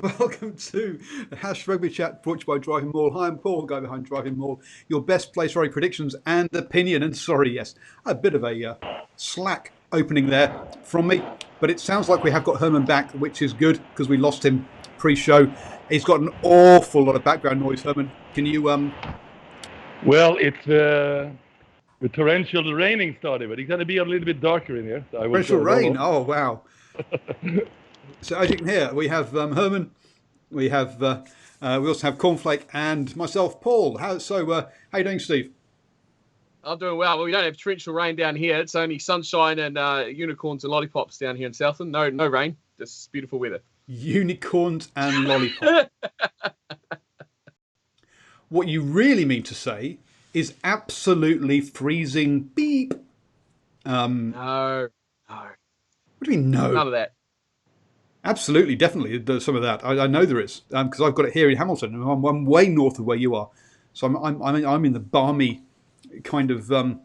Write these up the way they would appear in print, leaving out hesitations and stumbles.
Welcome to the Hash Rugby Chat brought to you by DrivingMaul. Hi, I'm Paul, guy behind DrivingMaul, your best place for predictions and opinion. And sorry, yes, a bit of a slack opening there from me, but it sounds like we have got Herman back, which is good because we lost him pre-show. He's got an awful lot of background noise, Herman. Can you... Well, it's the torrential raining started, but it's going to be a little bit darker in here. So torrential rain? Oh, wow. So as you can hear, we have Herman, we also have Cornflake, and myself, Paul. How you doing, Steve? I'm doing well. Well, we don't have torrential rain down here. It's only sunshine and unicorns and lollipops down here in Southland. No rain. Just beautiful weather. Unicorns and lollipops. What you really mean to say is absolutely freezing beep. No. What do you mean no? None of that. Absolutely, definitely, there's some of that. I know there is because I've got it here in Hamilton, and I'm way north of where you are. So I'm in the balmy kind of I'm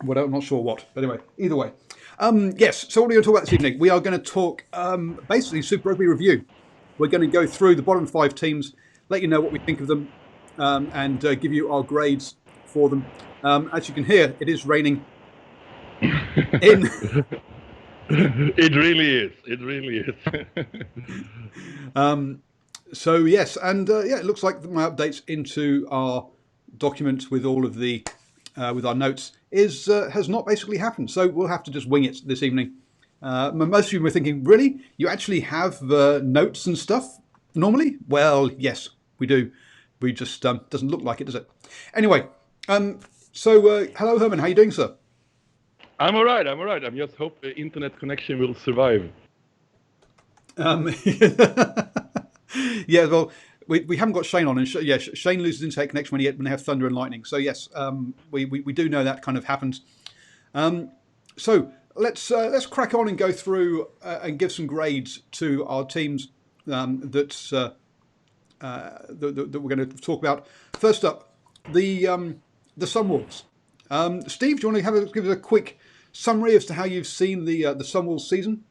not sure what. But anyway, either way, yes. So what are we going to talk about this evening? We are going to talk basically Super Rugby review. We're going to go through the bottom 5 teams, let you know what we think of them, and give you our grades for them. As you can hear, it is raining. It really is. So yes, and it looks like my updates into our document with all of the with our notes has not basically happened. So we'll have to just wing it this evening. Most of you were thinking, really, you actually have notes and stuff normally? Well, yes, we do. We just doesn't look like it, does it? Anyway, so hello, Herman. How are you doing, sir? I'm all right. I just hope the internet connection will survive. Yeah, well, we haven't got Shane on, and Shane loses internet connection when they have thunder and lightning. So yes, we do know that kind of happens. So let's crack on and go through and give some grades to our teams that we're going to talk about. First up, the Sunwolves. Steve, do you want to give us a quick summary as to how you've seen the Sunwolves season?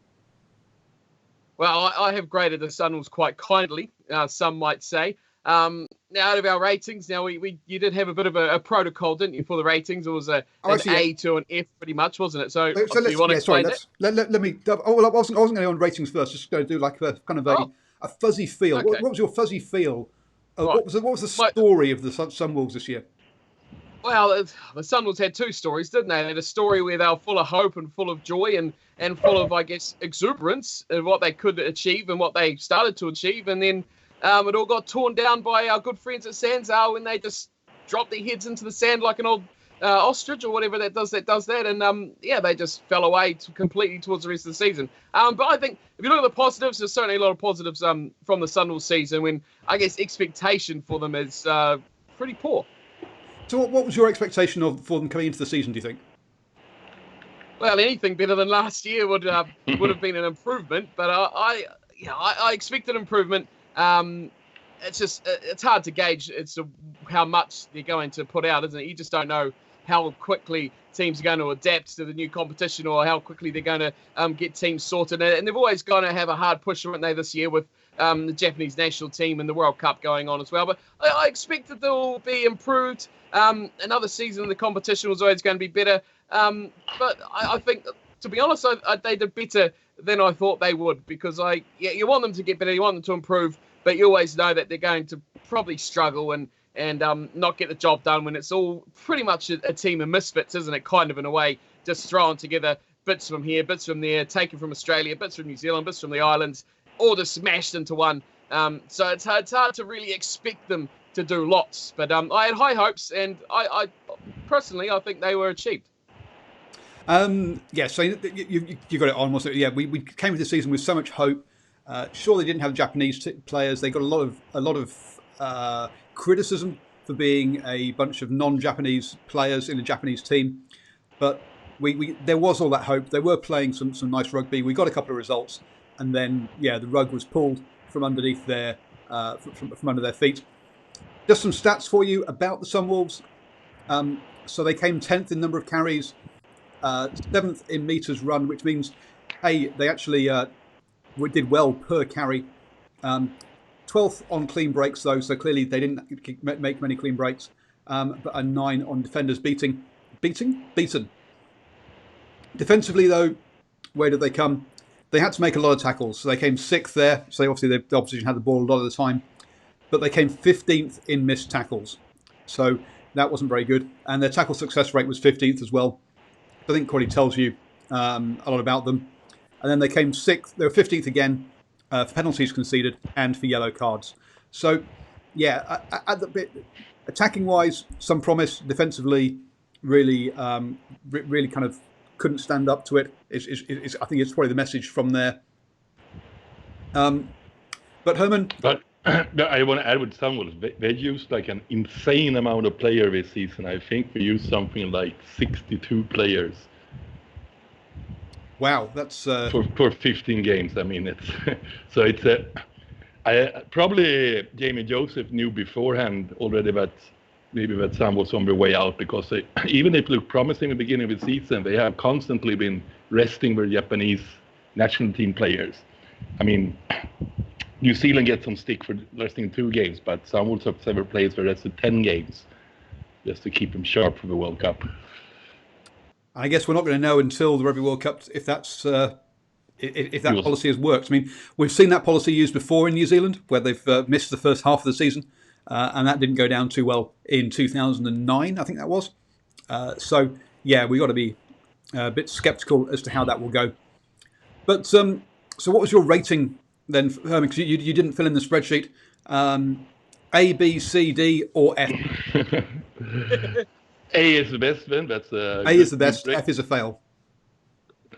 Well, I have graded the Sunwolves quite kindly, some might say. Now, out of our ratings, you did have a bit of a protocol, didn't you, for the ratings? It was an A to an F, pretty much, wasn't it? So you want to explain that? Let me. I wasn't going to go on ratings first. Just going to do like a kind of a fuzzy feel. Okay. What was your fuzzy feel? Right. What was the story of the Sunwolves this year? Well, the Sunwolves had 2 stories, didn't they? They had a story where they were full of hope and full of joy and full of, I guess, exuberance of what they could achieve and what they started to achieve. And then it all got torn down by our good friends at Sanzar when they just dropped their heads into the sand like an old ostrich or whatever that does that. And, they just fell away completely towards the rest of the season. But I think if you look at the positives, there's certainly a lot of positives from the Sunwolves season when, I guess, expectation for them is pretty poor. So what was your expectation for them coming into the season, do you think? Well, anything better than last year would have been an improvement, but I expected improvement. It's hard to gauge how much they're going to put out, isn't it? You just don't know how quickly teams are going to adapt to the new competition or how quickly they're going to get teams sorted. And they've always going to have a hard push, haven't they, this year with the Japanese national team and the World Cup going on as well. But I expect that they'll be improved. Another season of the competition was always going to be better. But I think, to be honest, they did better than I thought they would because you want them to get better, you want them to improve, but you always know that they're going to probably struggle and not get the job done when it's all pretty much a team of misfits, isn't it? Kind of in a way, just throwing together bits from here, bits from there, taken from Australia, bits from New Zealand, bits from the islands, all just smashed into one. So it's hard to really expect them to do lots. But I had high hopes, and I personally, I think they were achieved. So you got it on, wasn't it? Yeah, we came into the season with so much hope. Sure, they didn't have Japanese players. They got a lot of criticism for being a bunch of non-Japanese players in a Japanese team, but there was all that hope. They were playing some nice rugby. We got a couple of results, and then the rug was pulled from underneath from under their feet. Just some stats for you about the Sunwolves. So they came 10th in number of carries, 7th in meters run, which means, they actually did well per carry. 12th on clean breaks, though, so clearly they didn't make many clean breaks, but a 9 on defenders beaten. Defensively, though, where did they come? They had to make a lot of tackles, so they came 6th there. So obviously the opposition had the ball a lot of the time, but they came 15th in missed tackles. So that wasn't very good. And their tackle success rate was 15th as well. I think probably tells you a lot about them. And then they came 6th. They were 15th again for penalties conceded and for yellow cards. So, yeah, at the bit, attacking-wise, some promise. Defensively, really kind of couldn't stand up to it. I think it's probably the message from there. But Herman... But I want to add with Sunwolves, they used like an insane amount of players this season. I think we used something like 62 players. Wow, that's for 15 games. I mean, it's so it's probably Jamie Joseph knew beforehand already that maybe that Sam was on their way out, because even if it looked promising at the beginning of the season, they have constantly been resting their Japanese national team players. I mean, New Zealand gets some stick for resting 2 games, but some will have several players for rested 10 games just to keep them sharp for the World Cup. I guess we're not going to know until the Rugby World Cup if that's if that policy has worked. I mean, we've seen that policy used before in New Zealand, where they've missed the first half of the season, and that didn't go down too well in 2009, I think that was. So, yeah, we've got to be a bit sceptical as to how that will go. But so what was your rating then, Herman? Because you didn't fill in the spreadsheet. A, B, C, D, or F? A is the best then. That's A is the best. F is a fail.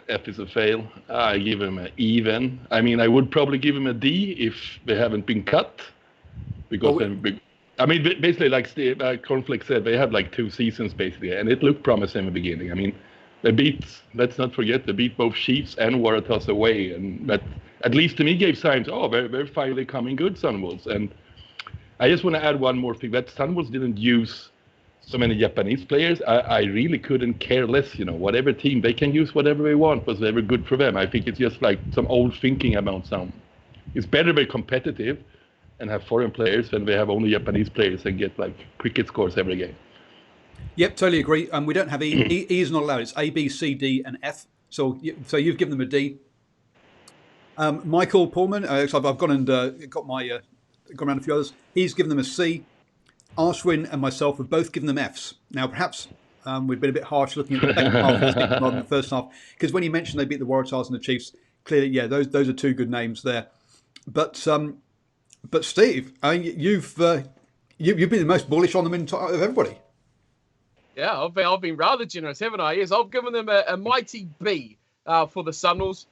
F is a fail. I give him an E then. I mean, I would probably give him a D if they haven't been cut. Because I mean, basically, like Cornflake said, they had like 2 seasons basically, and it looked promising in the beginning. I mean, they beat, let's not forget, they beat both Chiefs and Waratahs away, and that at least to me gave signs, they're finally coming good, Sunwolves. And I just want to add one more thing, that Sunwolves didn't use so many Japanese players. I really couldn't care less, whatever team, they can use whatever they want, was ever good for them. I think it's just like some old thinking about some. It's better to be competitive and have foreign players than they have only Japanese players and get like cricket scores every game. Yep, totally agree. We don't have E. E is not allowed. It's A, B, C, D, and F. So you've given them a D. Michael Pullman, I've gone and got around a few others. He's given them a C. Arswin and myself have both given them Fs. Now, perhaps we've been a bit harsh looking at the second half of the season rather than the first half, because when you mentioned they beat the Waratahs and the Chiefs, clearly, yeah, those are 2 good names there. But Steve, I mean, you've been the most bullish on them of everybody. Yeah, I've been rather generous, haven't I? Yes, I've given them a mighty B for the Sunwolves.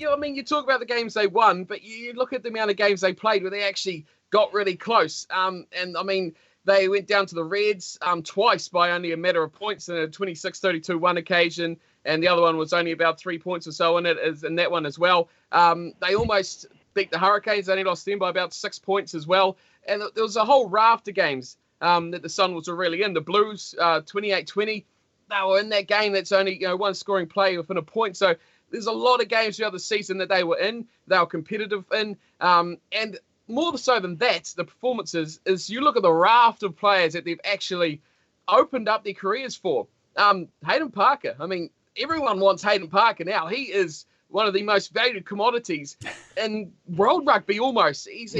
I mean, you talk about the games they won, but you look at the amount of games they played where they actually got really close. And I mean, they went down to the Reds twice by only a matter of points, in a 26-32 one occasion, and the other one was only about 3 points or so in that one as well. They almost beat the Hurricanes. They only lost them by about 6 points as well. And there was a whole raft of games that the Sunwolves were really in. The Blues, 28-20, they were in that game. That's only one scoring play within a point. So there's a lot of games throughout the season that they were in. They were competitive in. And more so than that, the performances is you look at the raft of players that they've actually opened up their careers for. Hayden Parker. I mean, everyone wants Hayden Parker now. He is one of the most valued commodities in world rugby almost. He's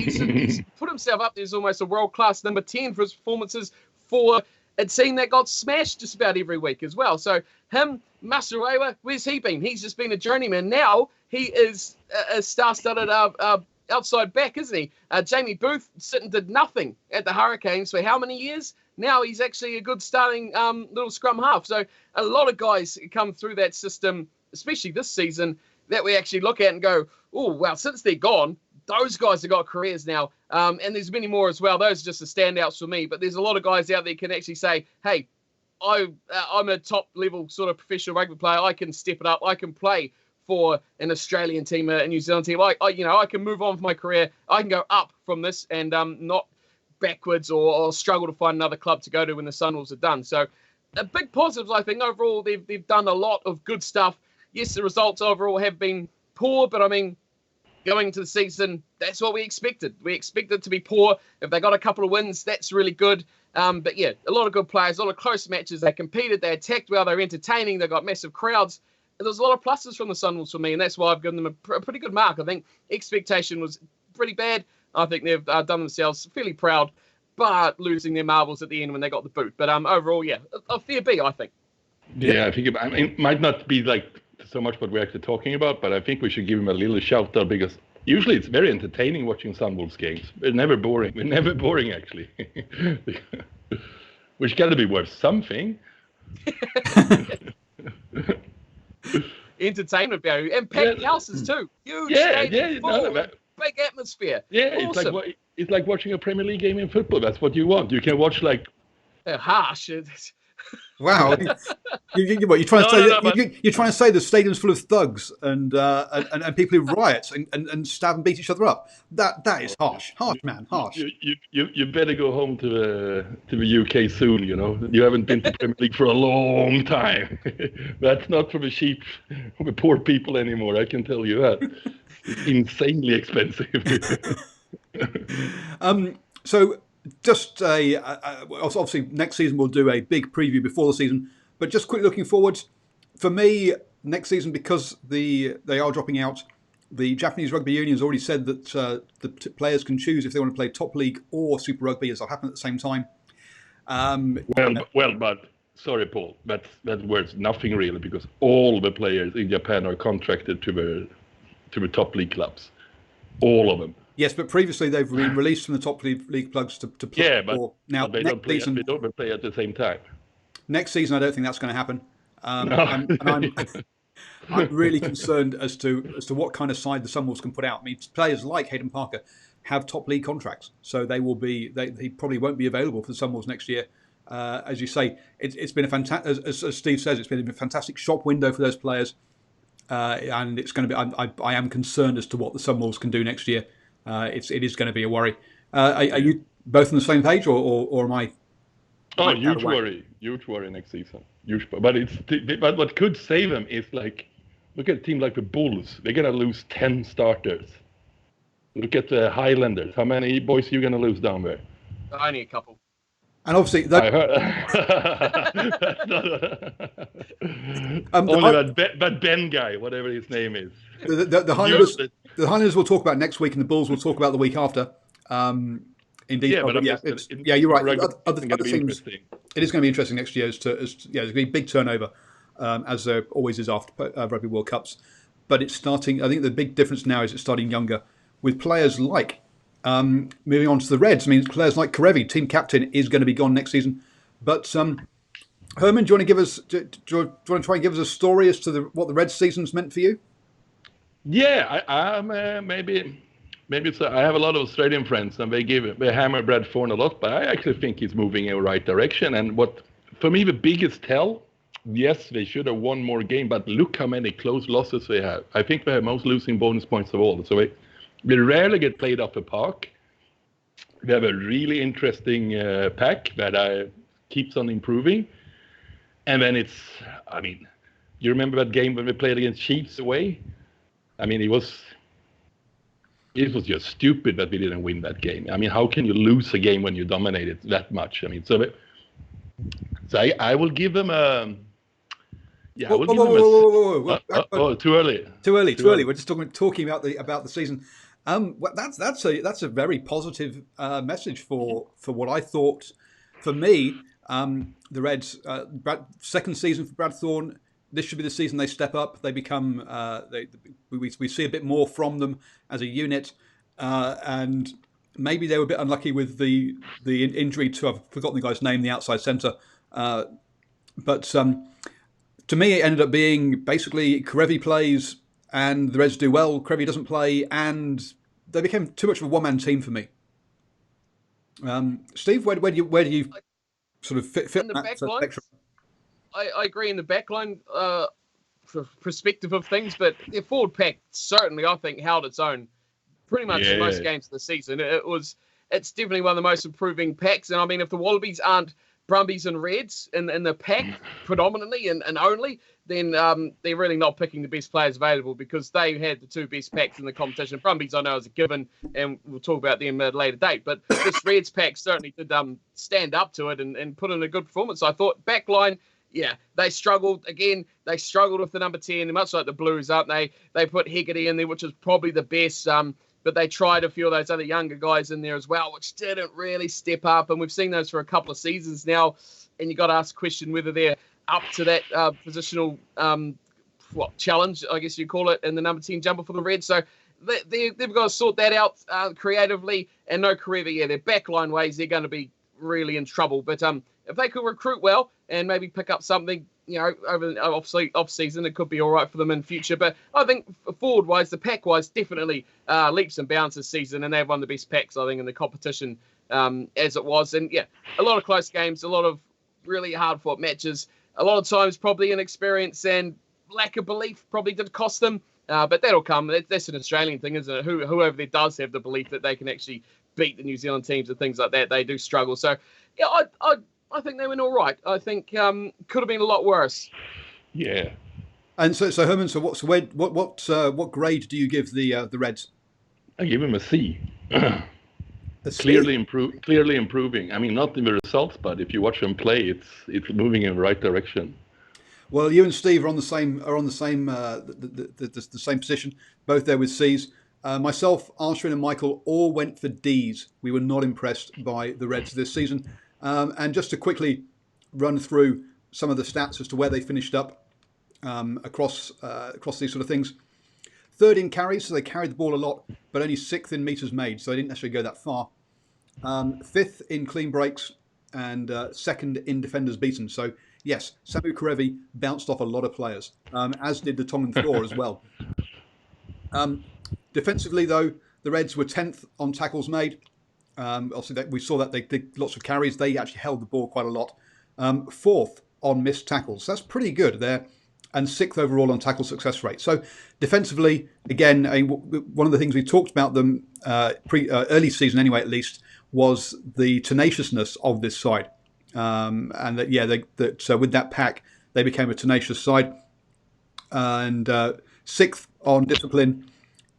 put himself up there as almost a world-class number 10 for his performances for a team that got smashed just about every week as well. So him, Masurewa, where's he been? He's just been a journeyman. Now he is a star-studded outside back, isn't he? Jamie Booth did nothing at the Hurricanes for how many years? Now he's actually a good starting little scrum half. So a lot of guys come through that system, especially this season, that we actually look at and go, oh, wow, since they're gone, those guys have got careers now. And there's many more as well. Those are just the standouts for me. But there's a lot of guys out there who can actually say, hey, I'm a top-level sort of professional rugby player. I can step it up. I can play for an Australian team, a New Zealand team. I can move on with my career. I can go up from this and not backwards or struggle to find another club to go to when the Sunwolves are done. So a big positives, I think. Overall, they've done a lot of good stuff. Yes, the results overall have been poor, but I mean, going into the season, that's what we expected. We expected to be poor. If they got a couple of wins, that's really good. But yeah, a lot of good players, a lot of close matches. They competed, they attacked well, they were entertaining, they got massive crowds. And there's a lot of pluses from the Sunwolves for me, and that's why I've given them a pretty good mark. I think expectation was pretty bad. I think they've done themselves fairly proud, but losing their marbles at the end when they got the boot. But overall, yeah, a fair B, I think. Yeah, I think it might not be like so much what we're actually talking about, but I think we should give him a little shout out because usually it's very entertaining watching Sunwolves games. We're never boring. We're never boring, actually. Which got to be worth something. Entertainment value and packed houses too. Huge big atmosphere. Yeah, awesome. It's like watching a Premier League game in football. That's what you want. You can watch like. Harsh. Wow, you're trying to say the stadium's full of thugs and people who riot and stab and beat each other up. That is harsh, man, harsh. You better go home to the UK soon. You know, you haven't been to Premier League for a long time. That's not for the sheep, for the poor people anymore. I can tell you that. It's insanely expensive. So. Just obviously next season we'll do a big preview before the season, but just quickly looking forward, for me next season, because they are dropping out, the Japanese Rugby Union has already said that the players can choose if they want to play top league or Super Rugby, as will happen at the same time. But sorry, Paul, that's worth nothing really, because all the players in Japan are contracted to the top league clubs, all of them. Yes, but previously they've been released from the top league plugs to play. Yeah, but now they don't play at the same time. Next season, I don't think that's going to happen. No. I'm really concerned as to what kind of side the Sunwolves can put out. I mean, players like Hayden Parker have top league contracts, so they probably won't be available for the Sunwolves next year. As you say, it's been a fantastic, as Steve says, it's been a fantastic shop window for those players, and it's going to be. I am concerned as to what the Sunwolves can do next year. It is going to be a worry. Are you both on the same page, or am I? Oh, huge worry next season. But what could save them is like, look at a team like the Bulls. They're going to lose 10 starters. Look at the Highlanders. How many boys are you going to lose down there? Only a couple. And obviously, I heard. Only that Ben guy, whatever his name is. The Highlanders we'll talk about next week, and the Bulls we'll talk about the week after. Indeed, you're right. Other things. It is going to be interesting next year. There's going to be big turnover, as there always is after Rugby World Cups. But it's starting. I think the big difference now is it's starting younger, with players like moving on to the Reds. I mean, players like Karevi, team captain, is going to be gone next season. But Herman, do you want to give us? Do you want to try and give us a story as to what the Reds season's meant for you? Yeah, I'm maybe it's. I have a lot of Australian friends, and they hammer Brad Thorne a lot, but I actually think he's moving in the right direction. And what, for me, the biggest tell, yes, they should have won more game, but look how many close losses they have. I think they have most losing bonus points of all. So they rarely get played off the park. They have a really interesting pack that keeps on improving. And then you remember that game when we played against Chiefs away? I mean, it was just stupid that we didn't win that game. I mean, how can you lose a game when you dominate it that much? I mean, so I will give them a. Yeah, I will give them a. Too early. Too early. We're just talking about the season. That's a very positive message for what I thought. For me, the Reds second season for Brad Thorne. This should be the season they step up. They become. We see a bit more from them as a unit, and maybe they were a bit unlucky with the injury to, I've forgotten the guy's name, the outside centre. But to me, it ended up being basically Karevi plays and the Reds do well. Karevi doesn't play, and they became too much of a one-man team for me. Steve, where do you sort of fit in the back line? I agree in the backline perspective of things, but their forward pack certainly, I think, held its own pretty much in most games of the season. It's definitely one of the most improving packs. And I mean, if the Wallabies aren't Brumbies and Reds in the pack predominantly and only, then they're really not picking the best players available, because they had the two best packs in the competition. Brumbies, I know, is a given, and we'll talk about them at a later date. But this Reds pack certainly did stand up to it and put in a good performance. I thought backline, yeah, they struggled again. They struggled with the number 10, much like the Blues, aren't they? They put Hegarty in there, which is probably the best. But they tried a few of those other younger guys in there as well, which didn't really step up. And we've seen those for a couple of seasons now. And you got to ask the question whether they're up to that positional challenge, I guess you call it, in the number 10 jumper for the Reds. So they've got to sort that out creatively. And no Karevi, yeah, their backline ways, they're going to be really in trouble. But if they could recruit well and maybe pick up something, over the off season, it could be all right for them in future. But I think forward wise, the pack wise, definitely leaps and bounds this season, and they've won the best packs, I think, in the competition as it was. And yeah, a lot of close games, a lot of really hard fought matches. A lot of times, probably inexperience and lack of belief probably did cost them. But that'll come. That's an Australian thing, isn't it? Whoever there does have the belief that they can actually beat the New Zealand teams and things like that, they do struggle. So yeah, I think they went all right. I think could have been a lot worse. Yeah. And so Herman, what grade do you give the Reds? I give them a C. Clearly improving. I mean, not in the results, but if you watch them play, it's moving in the right direction. Well, you and Steve are on the same the same position, both there with C's. Myself, Arshwin, and Michael all went for D's. We were not impressed by the Reds this season. And just to quickly run through some of the stats as to where they finished up across these sort of things. Third in carries, so they carried the ball a lot, but only sixth in metres made, so they didn't necessarily go that far. Fifth in clean breaks, and second in defenders beaten. So yes, Samu Karevi bounced off a lot of players, as did the Tongan Thor as well. Defensively, though, the Reds were 10th on tackles made. Obviously, we saw that they did lots of carries. They actually held the ball quite a lot. Fourth on missed tackles. So that's pretty good there. And sixth overall on tackle success rate. So defensively, again, one of the things we talked about them early season anyway, at least, was the tenaciousness of this side. And that with that pack, they became a tenacious side. And sixth on discipline,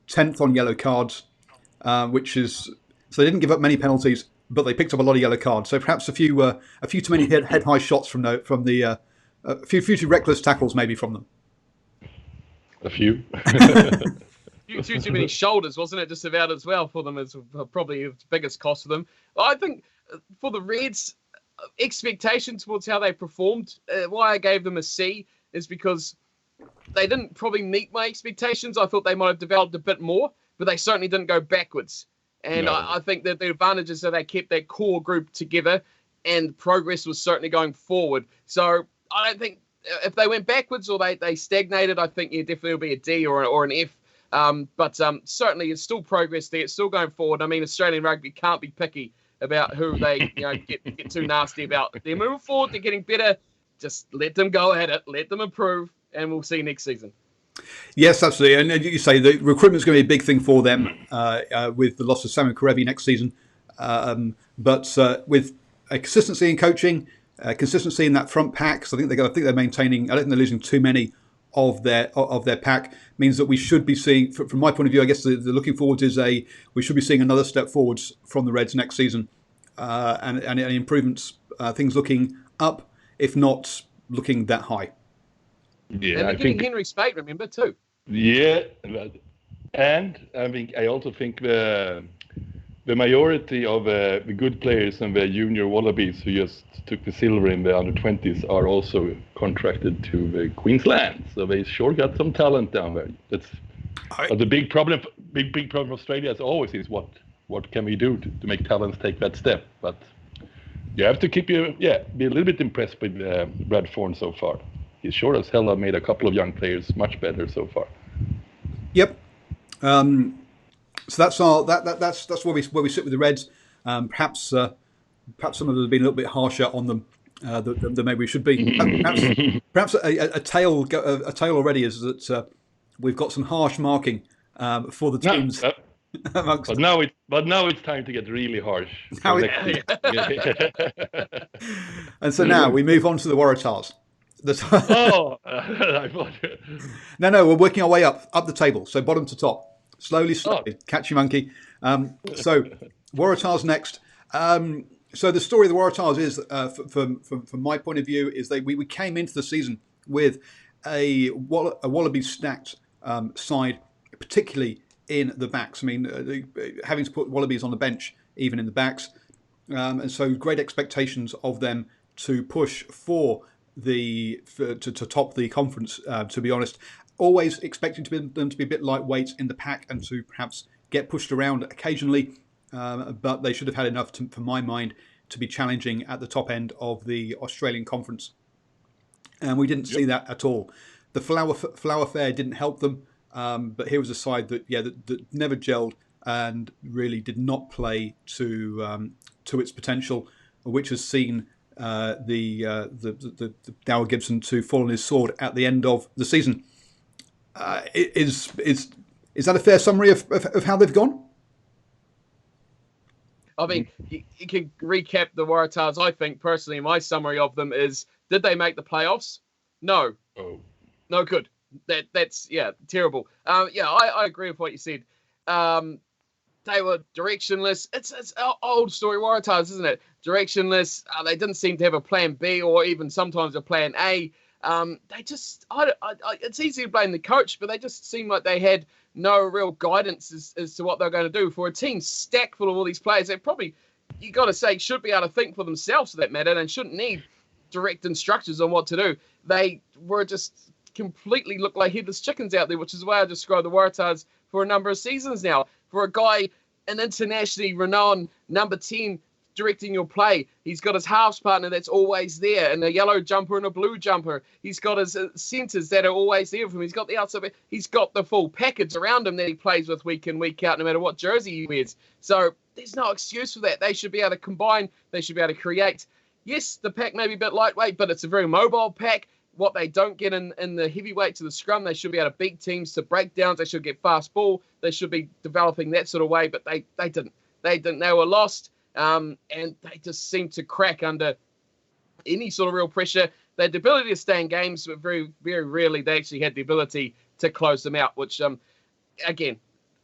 10th on yellow cards, which is... So they didn't give up many penalties, but they picked up a lot of yellow cards. So perhaps a few too many head high shots from the a few too reckless tackles maybe from them. A few. too many shoulders, wasn't it? Just about as well for them is probably the biggest cost for them. I think for the Reds, expectation towards how they performed, why I gave them a C is because they didn't probably meet my expectations. I thought they might have developed a bit more, but they certainly didn't go backwards. And no. I think that the advantage is that they kept that core group together and progress was certainly going forward. So I don't think if they went backwards or they stagnated, I think definitely will be a D or an F. But certainly it's still progress there. It's still going forward. I mean, Australian rugby can't be picky about who they get too nasty about. They're moving forward. They're getting better. Just let them go at it. Let them improve. And we'll see next season. Yes, absolutely. And you say the recruitment is going to be a big thing for them with the loss of Samu Karevi next season. But with a consistency in coaching, consistency in that front pack, so I think they're maintaining. I don't think they're losing too many of their pack. Means that we should be seeing, from my point of view, I guess the looking forward is we should be seeing another step forwards from the Reds next season, and improvements. Things looking up, if not looking that high. Yeah, and I think Henry Spate, remember too. Yeah, and I also think the majority of the good players and the junior Wallabies who just took the silver in the under-20s are also contracted to the Queensland, so they sure got some talent down there. That's the big problem. Big problem of Australia as always is what can we do to make talents take that step? But you have to be a little bit impressed with Brad Thorne so far. He sure as hell have made a couple of young players much better so far. Yep. So that's where we sit with the Reds. Perhaps some of them have been a little bit harsher on them than maybe we should be. Perhaps a tale already is that we've got some harsh marking for the teams amongst. But now it's time to get really harsh. Now and so now we move on to the Waratahs. I thought. No, we're working our way up the table, so bottom to top, slowly, catchy monkey. So Waratahs next. So the story of the Waratahs is, from my point of view, is we came into the season with a Wallaby stacked side, particularly in the backs. I mean, having to put Wallabies on the bench, even in the backs, and so great expectations of them to push to top the conference. To be honest, always expecting them to be a bit lightweight in the pack and to perhaps get pushed around occasionally. But they should have had enough, for my mind, to be challenging at the top end of the Australian Conference. And we didn't see that at all. The Flower Fair didn't help them, but here was a side that never gelled and really did not play to its potential, which has seen the Dower Gibson to fall on his sword at the end of the season. Is that a fair summary of how they've gone? I mean, you can recap the Waratahs. I think, personally, my summary of them is, did they make the playoffs? No. Oh. No good. That's terrible. I agree with what you said. They were directionless. It's old story Waratahs, isn't it? Directionless. They didn't seem to have a plan B or even sometimes a plan A. They just, it's easy to blame the coach, but they just seemed like they had no real guidance as to what they're going to do. For a team stacked full of all these players, they probably, you got to say, should be able to think for themselves for that matter and shouldn't need direct instructions on what to do. They were just completely looked like headless chickens out there, which is the way I describe the Waratahs for a number of seasons now. For a guy, an internationally renowned number 10, directing your play. He's got his halves partner that's always there in a yellow jumper and a blue jumper. He's got his centres that are always there for him. He's got the outside. He's got the full package around him that he plays with week in, week out, no matter what jersey he wears. So there's no excuse for that. They should be able to combine. They should be able to create. Yes, the pack may be a bit lightweight, but it's a very mobile pack. What they don't get in the heavyweight to the scrum, they should be able to beat teams to breakdowns. They should get fast ball. They should be developing that sort of way, but they didn't. They didn't. They were lost. And they just seemed to crack under any sort of real pressure. They had the ability to stay in games, but very, very rarely they actually had the ability to close them out, which, again,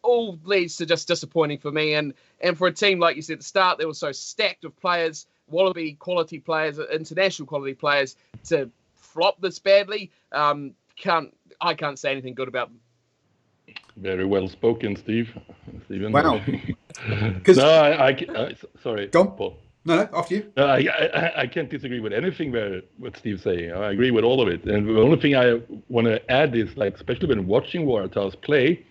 all leads to just disappointing for me. And for a team, like you said at the start, they were so stacked with players, Wallaby quality players, international quality players, to flop this badly. I can't say anything good about them. Very well spoken, Stephen. Wow. Sorry. Go on. Paul. No, after you. No, I can't disagree with anything what Steve's saying. I agree with all of it. And the only thing I want to add is, like, especially when watching Waratahs play,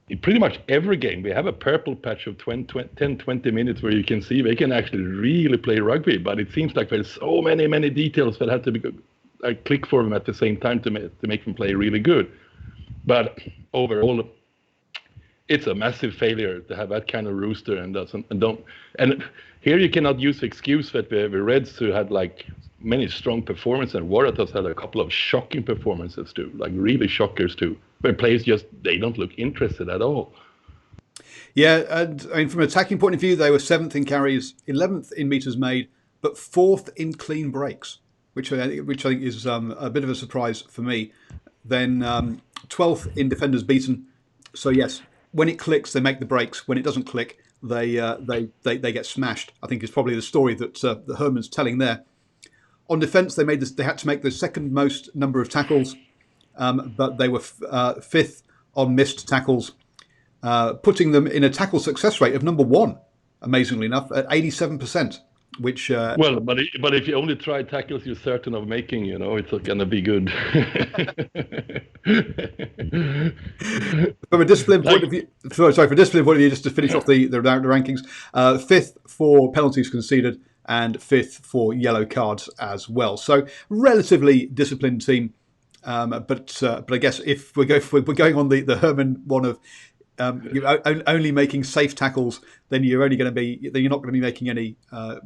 in pretty much every game, we have a purple patch of 10-20 minutes where you can see they can actually really play rugby. But it seems like there's so many details that have to be click for them at the same time to make them play really good. But overall, it's a massive failure to have that kind of rooster and here you cannot use the excuse that the Reds who had like many strong performances and Waratahs had a couple of shocking performances too, like really shockers too, where players they don't look interested at all. Yeah, and I mean, from an attacking point of view, they were 7th in carries, 11th in meters made, but 4th in clean breaks, which I think is a bit of a surprise for me. Then 12th in defenders beaten. So yes, when it clicks, they make the breaks. When it doesn't click, they get smashed. I think is probably the story that Herman's telling there. On defence, they had to make the second most number of tackles, but they were 5th on missed tackles, putting them in a tackle success rate of number 1, amazingly enough, at 87%. Which but if you only try tackles you're certain of making, it's not gonna be good. From a discipline point of view, just to finish off the rankings, 5th for penalties conceded and 5th for yellow cards as well. So relatively disciplined team, but I guess if we're going on the Herman one of you're only making safe tackles, then you're not going to be making any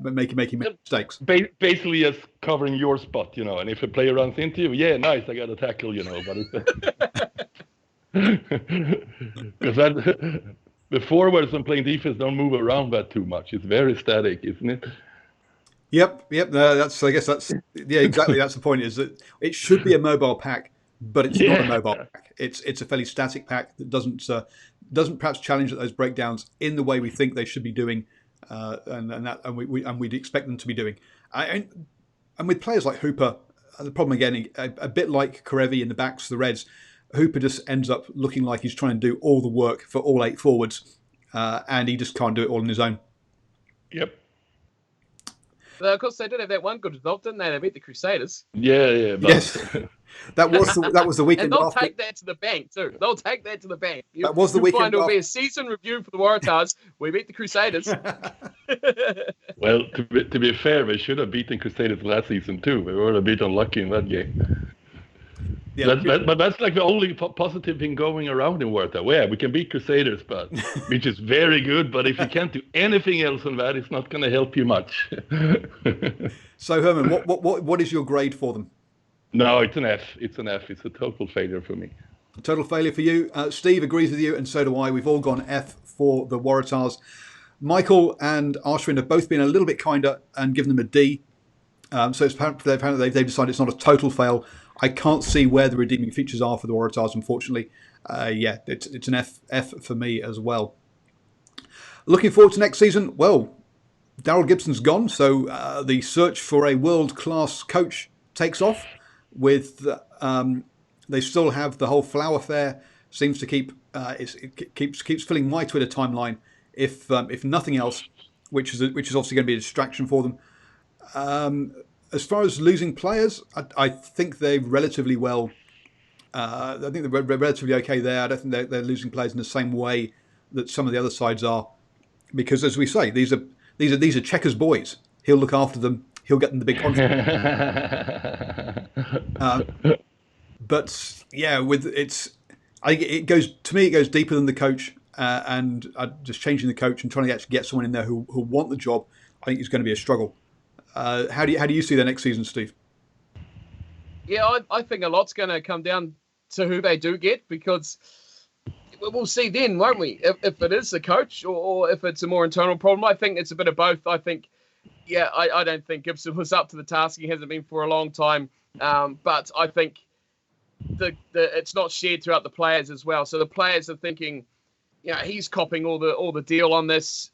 making mistakes. Basically, just covering your spot, And if a player runs into you, yeah, nice, I got a tackle, But it's because the forwards when playing defense don't move around that too much. It's very static, isn't it? Yep. That's exactly. That's the point. Is that it should be a mobile pack, but it's not a mobile pack. It's a fairly static pack that doesn't perhaps challenge those breakdowns in the way we think they should be doing, and we'd expect them to be doing. And with players like Hooper, the problem again, a bit like Karevi in the backs of the Reds, Hooper just ends up looking like he's trying to do all the work for all 8 forwards, and he just can't do it all on his own. Yep. But of course, they did have that one good result, didn't they? They beat the Crusaders. Yeah. But... Yes, that was the weekend. And they'll after. take that to the bank too. They'll take that to the bank. That was the weekend. It'll be a season review for the Waratahs. We beat the Crusaders. Well, to be fair, they should have beaten Crusaders last season too. They were a bit unlucky in that game. Yeah, but that's like the only positive thing going around in Waratah. Yeah, we can beat Crusaders, but which is very good. But if you can't do anything else on that, it's not going to help you much. So Herman, what is your grade for them? No, it's an F. It's an F. It's a total failure for me. A total failure for you. Steve agrees with you, and so do I. We've all gone F for the Waratahs. Michael and Ashwin have both been a little bit kinder and given them a D. So it's apparently they've decided it's not a total fail. I can't see where the redeeming features are for the Waratahs, unfortunately. It's an F for me as well. Looking forward to next season. Well, Daryl Gibson's gone, so the search for a world-class coach takes off. With they still have the whole Flower Fair seems to keeps filling my Twitter timeline. If nothing else, which is obviously going to be a distraction for them. As far as losing players, I think they're relatively well. I think they're relatively okay there. I don't think they're losing players in the same way that some of the other sides are, because as we say, these are Checkers boys. He'll look after them. He'll get them the big contract. But yeah, it goes deeper than the coach, and just changing the coach and trying to actually get someone in there who want the job. I think is going to be a struggle. How do you see the next season, Steve? Yeah, I think a lot's going to come down to who they do get, because we'll see then, won't we? If it is the coach or if it's a more internal problem. I think it's a bit of both. I think, I don't think Gibson was up to the task. He hasn't been for a long time. But I think it's not shared throughout the players as well. So the players are thinking, he's copping all the deal on this.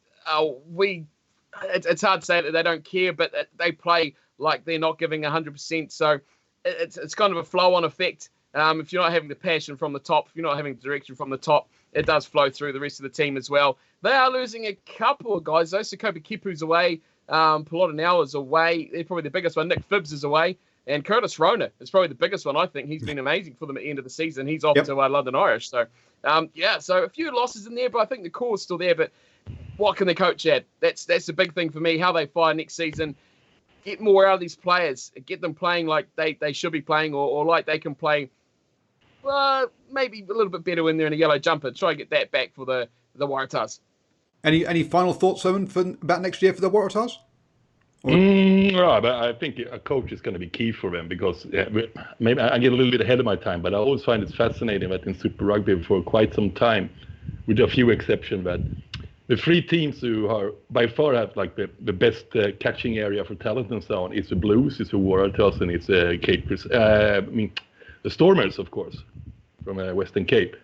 It's hard to say that they don't care, but they play like they're not giving 100%. So it's kind of a flow-on effect. If you're not having the passion from the top, if you're not having the direction from the top, it does flow through the rest of the team as well. They are losing a couple of guys, though. So Kobe Kipu's away. Polota is away. They're probably the biggest one. Nick Phibbs is away. And Curtis Rona is probably the biggest one, I think. He's been amazing for them at the end of the season. He's off to London Irish. So, so a few losses in there, but I think the core is still there. But what can the coach add? That's the big thing for me, how they fire next season. Get more out of these players. Get them playing like they should be playing, or like they can play, maybe a little bit better when they're in a yellow jumper. Try and get that back for the Waratahs. Any final thoughts, Owen, about next year for the Waratahs? But I think a coach is going to be key for them, because maybe I get a little bit ahead of my time, but I always find it fascinating that in Super Rugby for quite some time, with a few exceptions, that the 3 teams who are by far have like the best catching area for talent and so on is the Blues, it's the Waratahs, and it's the Stormers, of course, from Western Cape.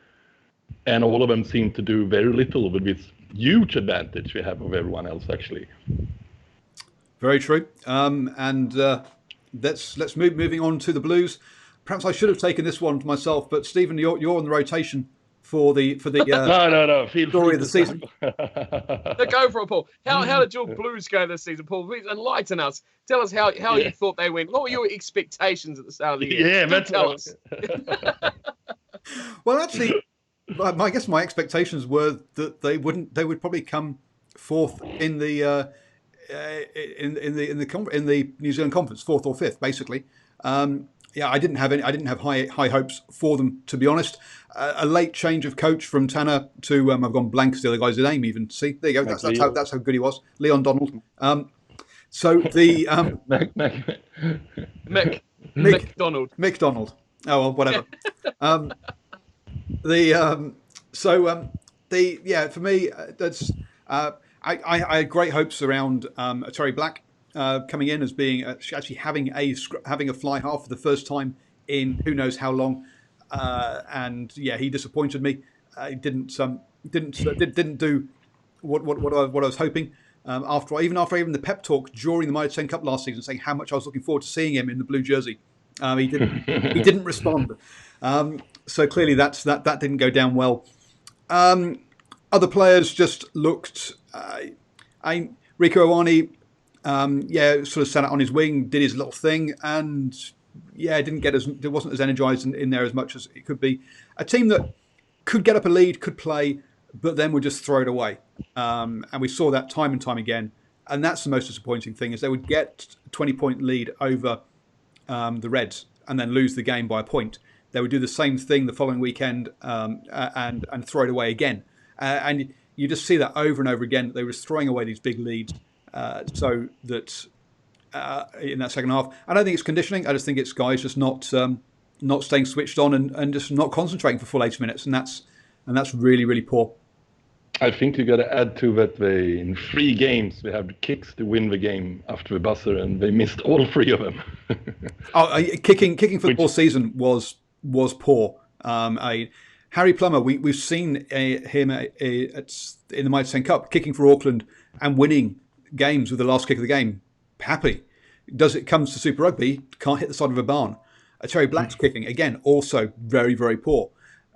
And all of them seem to do very little with this huge advantage we have of everyone else, actually. Very true. Let's moving on to the Blues. Perhaps I should have taken this one myself, but Stephen, you're on the rotation for the no. Story of the season. Go for it, Paul. How did your Blues go this season, Paul? Please enlighten us. Tell us how you thought they went. What were your expectations at the start of the year? Tell us. Well, actually, I guess my expectations were that they would probably come fourth in the in the New Zealand Conference, 4th or 5th, basically. I didn't have high hopes for them, to be honest. A late change of coach from Tanner to I've gone blank as the other guy's name even. See, there you go. That's how good he was, Leon Donald. So the Mick Donald. Oh well, whatever. For me, that's I had great hopes around Terry Black coming in as being actually having a fly half for the first time in who knows how long, and he disappointed me. He didn't do what I was hoping. After even the pep talk during the Mitre 10 Cup last season, saying how much I was looking forward to seeing him in the blue jersey, he didn't respond. So clearly that didn't go down well. Other players just looked. Rico Ioane, sort of sat out on his wing, did his little thing, and it wasn't as energised in there as much as it could be. A team that could get up a lead, could play, but then would just throw it away. And we saw that time and time again. And that's the most disappointing thing, is they would get a 20-point lead over the Reds and then lose the game by a point. They would do the same thing the following weekend and throw it away again. And you just see that over and over again. They were just throwing away these big leads so that in that second half. I don't think it's conditioning. I just think it's guys just not staying switched on and just not concentrating for full 80 minutes. And that's really, really poor. I think you got to add to that. In 3 games, they had kicks to win the game after the buzzer, and they missed all 3 of them. Kicking for the whole season was poor. Harry Plummer, we've seen him in the Mitre 10 Cup kicking for Auckland and winning games with the last kick of the game. Happy. Does it comes to Super Rugby? Can't hit the side of a barn. Terry Black's kicking again, also very, very poor.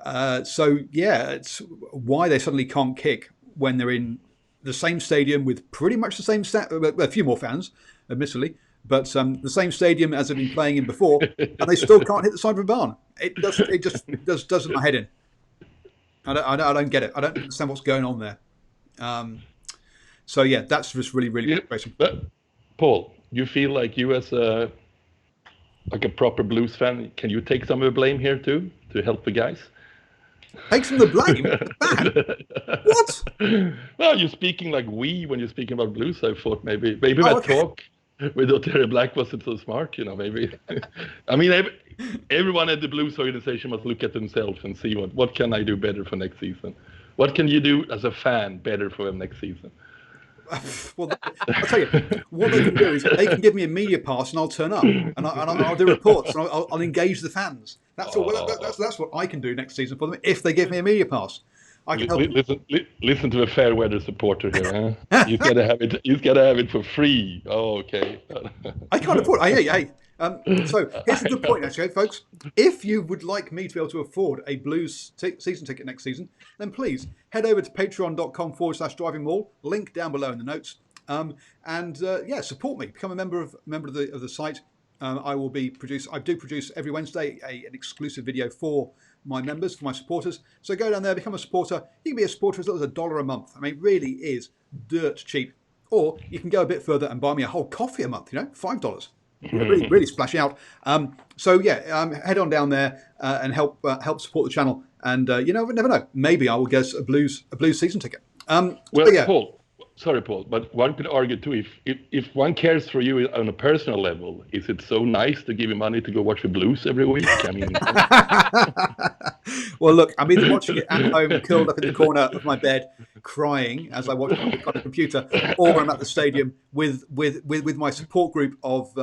It's why they suddenly can't kick when they're in the same stadium with pretty much the same a few more fans, admittedly, but the same stadium as they've been playing in before, and they still can't hit the side of a barn. It just does my head in. I don't get it. I don't understand what's going on there. That's just really, really frustrating. But Paul, you feel like you as a proper Blues fan, can you take some of the blame here too to help the guys? Take some of the blame? Man. What? Well, you're speaking like when you're speaking about Blues. I thought maybe that talk with Terry Black wasn't so smart. Maybe. I mean, everyone at the Blues organization must look at themselves and see what can I do better for next season. What can you do as a fan better for them next season? Well, I'll tell you, what they can do is they can give me a media pass and I'll turn up and I'll do reports and I'll engage the fans. That's what I can do next season for them if they give me a media pass. I can help. Listen to a fair weather supporter here. Huh? You've got to have it. You've got to have it for free. Oh, okay. I can't afford it. Hey. So here's the good point, actually, folks. If you would like me to be able to afford a Blues season ticket next season, then please head over to patreon.com/DrivingMaul. Link down below in the notes. Support me. Become a member of the site. I do produce every Wednesday an exclusive video for my members, for my supporters. So go down there, become a supporter. You can be a supporter as little as $1 a month. I mean, it really is dirt cheap. Or you can go a bit further and buy me a whole coffee a month. $5. Really, really splash out. Head on down there and help support the channel. And never know. Maybe I will get a blues season ticket. Paul. Sorry, Paul, but one could argue too, if one cares for you on a personal level, is it so nice to give you money to go watch the Blues every week? I mean, well, look, I'm either watching it at home, curled up in the corner of my bed, crying as I watch it on the computer, or I'm at the stadium with my support group of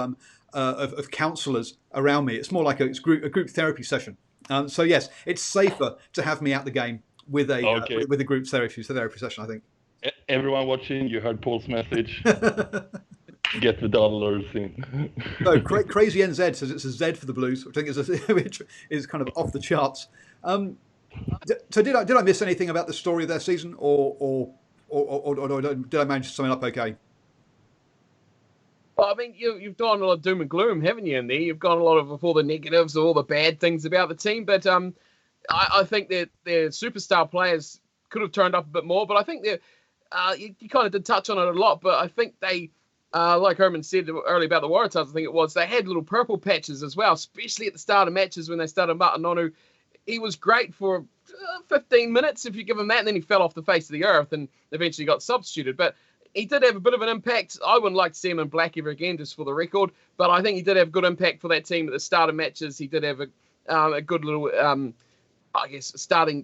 counsellors around me. It's more like a group therapy session. So yes, it's safer to have me at the game with a group therapy session, I think. Everyone watching, you heard Paul's message. Get the dollars in. So Crazy NZ says it's a Z for the Blues, which I think is kind of off the charts. So did I miss anything about the story of their season, or did I manage to sum it up okay? Well, I mean, you've done a lot of doom and gloom, haven't you? In there, you've got a lot of all the negatives, all the bad things about the team. But I think that their superstar players could have turned up a bit more. But I think they're. You kind of did touch on it a lot, but I think they, like Herman said earlier about the Waratahs, I think it was, they had little purple patches as well, especially at the start of matches when they started Matanonu. He was great for 15 minutes, if you give him that, and then he fell off the face of the earth and eventually got substituted. But he did have a bit of an impact. I wouldn't like to see him in black ever again, just for the record, but I think he did have good impact for that team at the start of matches. He did have a good little I guess,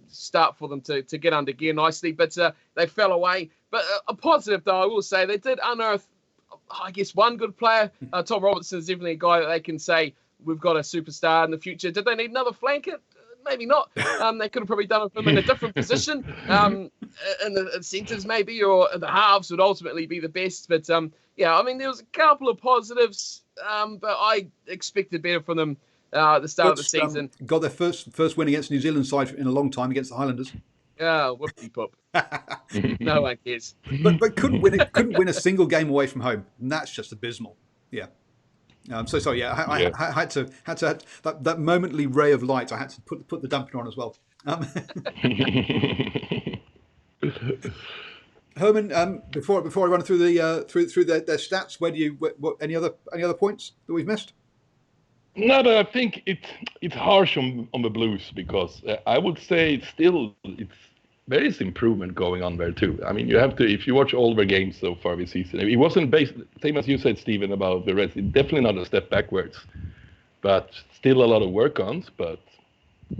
start for them to get under gear nicely, but they fell away. But a positive, though, I will say, they did unearth, I guess, one good player. Tom Robertson is definitely a guy that they can say, we've got a superstar in the future. Did they need another flanker? Maybe not. They could have probably done it for him in a different position, in the centres maybe, or the halves would ultimately be the best. But yeah, I mean, there was a couple of positives, but I expected better from them at the start of the season. Got their first win against New Zealand side in a long time against the Highlanders. Whoopty pop. No one cares. But couldn't win a single game away from home, and that's just abysmal. Yeah. So sorry. Yeah, I had to that momentary ray of light. I had to put the dampener on as well. Herman, before I run through the through their stats, where do you any other points that we've missed? No, but I think it's harsh on the Blues because I would say there is improvement going on there too. I mean, you have to, if you watch all the games so far this season, it wasn't based, same as you said, Stephen, about the rest. It's definitely not a step backwards, but still a lot of work on. But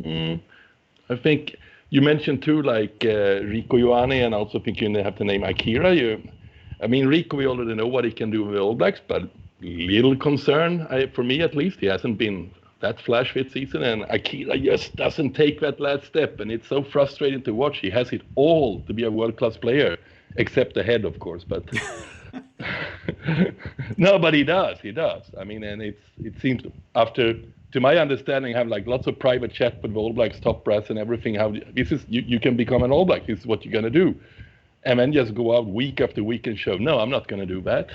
I think you mentioned too, like Rico Ioane, and I also think you have to name Akira. I mean, Rico, we already know what he can do with the All Blacks, but little concern, for me at least, he hasn't been that flash this season, and Akira just doesn't take that last step, and it's so frustrating to watch. He has it all to be a world-class player, except the head, of course, but no, but he does. I mean, and it seems to my understanding, have like lots of private chat with the All Blacks top brass and everything. How this is, you can become an All Black. This is what you're gonna do, and then just go out week after week and show, no, I'm not gonna do that.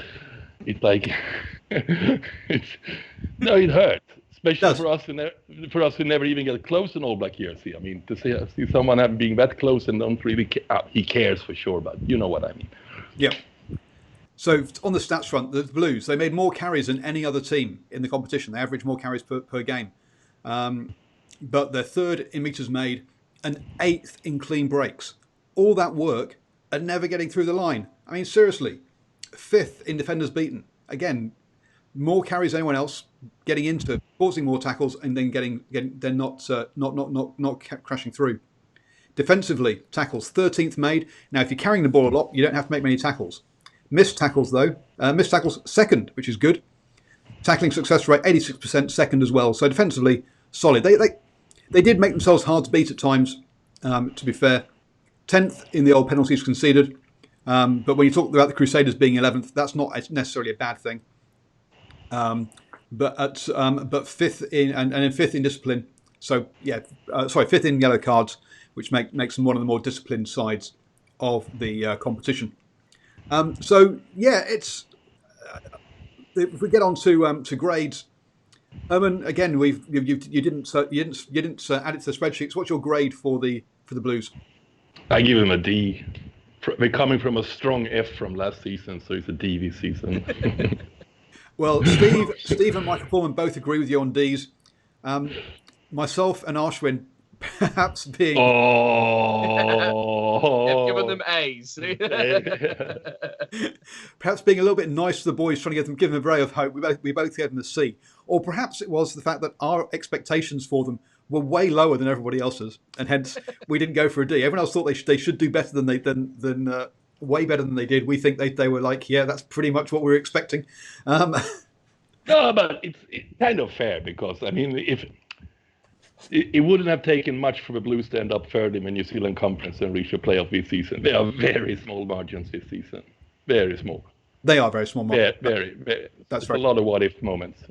It's like it hurts. Especially for us who never even get close in All Black jersey. I mean, to see someone being that close and don't really care. He cares for sure, but you know what I mean. Yeah. So on the stats front, the Blues, they made more carries than any other team in the competition. They averaged more carries per game. But they're third in metres made and eighth in clean breaks. All that work and never getting through the line. I mean, seriously, fifth in defenders beaten. Again, more carries than anyone else, getting into, forcing more tackles, and then not crashing through. Defensively, tackles 13th made. Now, if you're carrying the ball a lot, you don't have to make many tackles. Missed tackles second, which is good. Tackling success rate 86%, second as well. So defensively, solid. They did make themselves hard to beat at times. To be fair, 10th in the old penalties conceded. But when you talk about the Crusaders being 11th, that's not necessarily a bad thing. But fifth in and then fifth in discipline. So fifth in yellow cards, which makes them one of the more disciplined sides of the competition. It's if we get on to grades. Again, you didn't add it to the spreadsheets. What's your grade for the Blues? I give him a D. We're coming from a strong F from last season, so it's a D this season. Well, Steve and Michael Foreman both agree with you on Ds. Myself and Ashwin perhaps being... I've given them A's. Perhaps being a little bit nice to the boys, trying to give them a ray of hope. We both gave them a C. Or perhaps it was the fact that our expectations for them were way lower than everybody else's, and hence we didn't go for a D. Everyone else thought they should do better than way better than they did. We think they were like, yeah, that's pretty much what we were expecting. No, but it's kind of fair because, I mean, if it wouldn't have taken much for the Blues to end up third in the New Zealand Conference and reach a playoff this season. They are very small margins this season. Very small. They are very small margins. Very. That's right. A lot of what-if moments.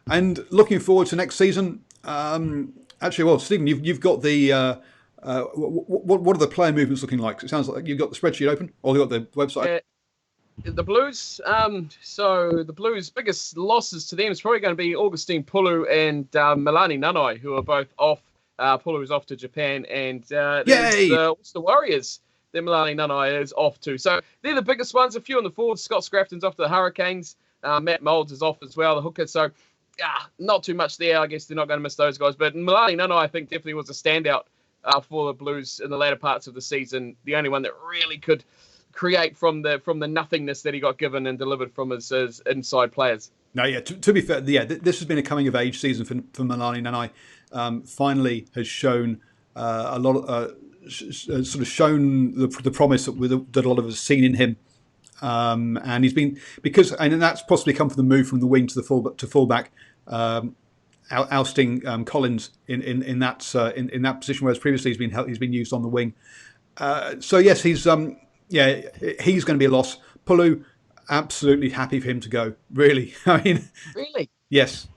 And looking forward to next season, Stephen, you've got the... what are the player movements looking like? It sounds like you've got the spreadsheet open, or you've got the website. The Blues. So the Blues' biggest losses to them is probably going to be Augustine Pulu and Milani Nanai, who are both off. Pulu is off to Japan, and the Warriors. Then Milani Nanai is off too. So they're the biggest ones. A few on the forwards. Scott Scrafton's off to the Hurricanes. Matt Moulds is off as well, the hooker. So not too much there. I guess they're not going to miss those guys. But Milani Nanai, I think, definitely was a standout for the Blues in the later parts of the season. The only one that really could create from the nothingness that he got given and delivered from his inside players. No, yeah. To be fair, this has been a coming of age season for Milani Nanai. finally has shown a lot of, sort of shown the promise that a lot of us have seen in him. And he's been and that's possibly come from the move from the wing to the fullback, ousting Collins in that position, whereas previously he's been used on the wing. So yes, he's going to be a loss. Pulu, absolutely happy for him to go. Really, I mean, really, yes,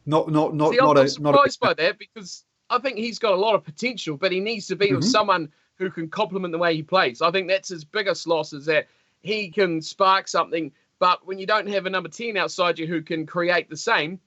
not See, I'm surprised by that, because I think he's got a lot of potential, but he needs to be with someone who can complement the way he plays. I think that's his biggest loss, is that he can spark something, but when you don't have a number 10 outside you who can create the same,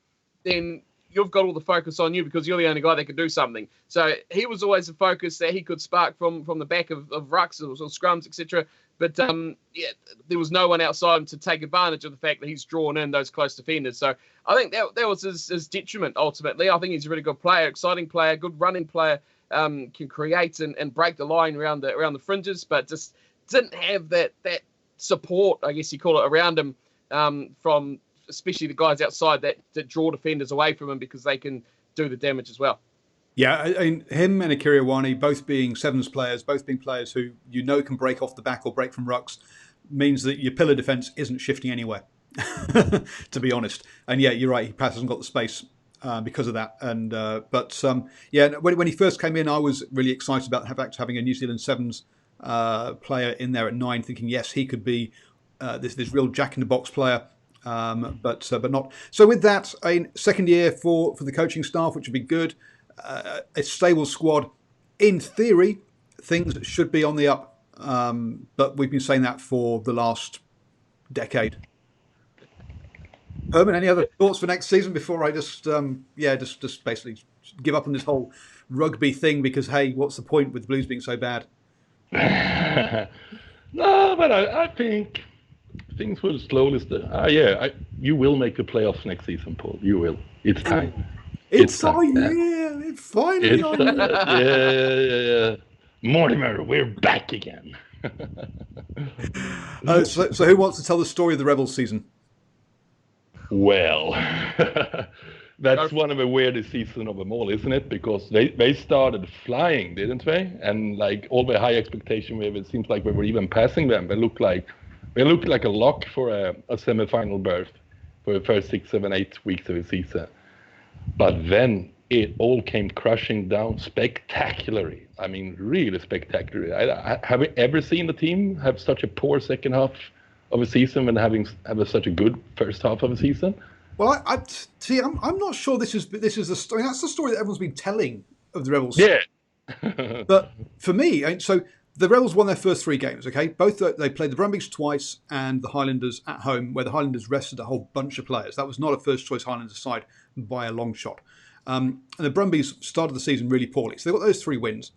then you've got all the focus on you, because you're the only guy that can do something. So he was always the focus that he could spark from the back of rucks or scrums, etc. But there was no one outside him to take advantage of the fact that he's drawn in those close defenders. So I think that was his detriment ultimately. I think he's a really good player, exciting player, good running player, can create and break the line around the fringes, but just didn't have that support, I guess you call it, around him, from especially the guys outside that draw defenders away from him, because they can do the damage as well. Yeah, I mean, him and Akira Iwani, both being sevens players, both being players who can break off the back or break from rucks, means that your pillar defence isn't shifting anywhere, to be honest. And yeah, you're right, he perhaps hasn't got the space because of that. And when he first came in, I was really excited about having a New Zealand sevens player in there at 9, thinking yes, he could be this real jack in the box player. But not. So with that, second year for the coaching staff, which would be good. A stable squad. In theory, things should be on the up. But we've been saying that for the last decade. Herman, any other thoughts for next season before I just basically give up on this whole rugby thing? Because hey, what's the point with the Blues being so bad? No, but I think things will slowly. You will make the playoffs next season, Paul. You will. It's time. It's our year. It's finally our year. Yeah. Mortimer, we're back again. So who wants to tell the story of the Rebels season? Well, that's one of the weirdest seasons of them all, isn't it? Because they started flying, didn't they? And like all the high expectation, it seems like we were even passing them. They looked like a lock for a semi-final berth for the first 6, 7, 8 weeks of the season. But then it all came crushing down spectacularly. I mean, really spectacularly. Have we ever seen the team have such a poor second half of a season when having such a good first half of a season? Well, I'm not sure this is the story. That's the story that everyone's been telling of the Rebels. Yeah. But for me, so the Rebels won their first 3 games. Okay, both they played the Brumbies twice and the Highlanders at home, where the Highlanders rested a whole bunch of players. That was not a first choice Highlanders side by a long shot. And the Brumbies started the season really poorly, so they got those 3 wins.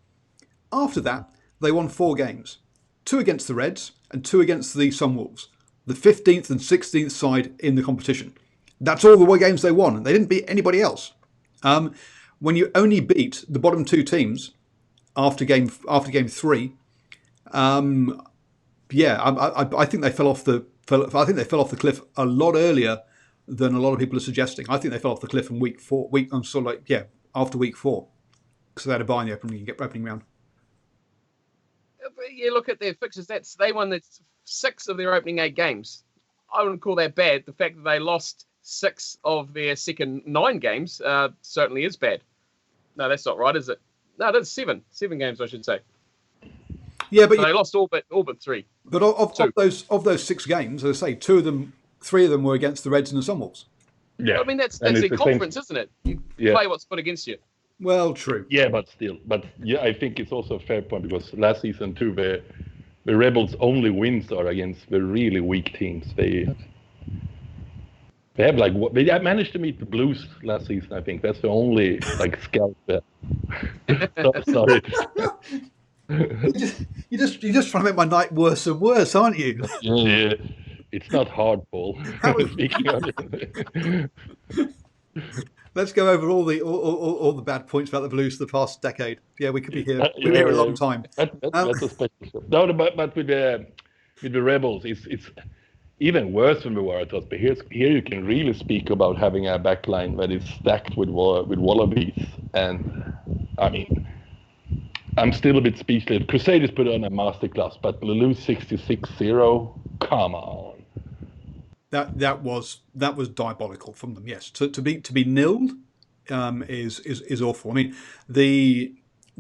After that, they won 4 games: 2 against the Reds and 2 against the Sunwolves, the 15th and 16th side in the competition. That's all the games they won. They didn't beat anybody else. When you only beat the bottom 2 teams after game 3, I think they fell off the cliff a lot earlier than a lot of people are suggesting. I think they fell off the cliff in after week 4, because they had a bye in the opening round. You look at their fixtures. They won 6 of their opening 8 games. I wouldn't call that bad. The fact that they lost 6 of their second 9 games certainly is bad. No, that's not right, is it? No, that's 7 games, I should say. Yeah, but so they lost all but 3. But of those 6 games, as I say, 3 of them were against the Reds and the Sunwolves. Yeah, I mean that's their conference, isn't it? You play what's put against you. Well, true. Yeah, but I think it's also a fair point, because last season too, the Rebels' only wins are against the really weak teams. They have they managed to meet the Blues last season. I think that's the only scout there. Sorry. You're just trying to make my night worse and worse, aren't you? Yeah. It's not hard, Paul. Speaking of it. Let's go over all the bad points about the Blues for the past decade. Yeah, we could be here. We're here a long time. That's a special show. No, but with the Rebels, it's even worse than the Waratahs. But here you can really speak about having a backline that is stacked with wallabies And I mean, I'm still a bit speechless. Crusaders put on a masterclass, but lose 66-0. Come on. That was diabolical from them. Yes, to be nilled is awful. I mean, the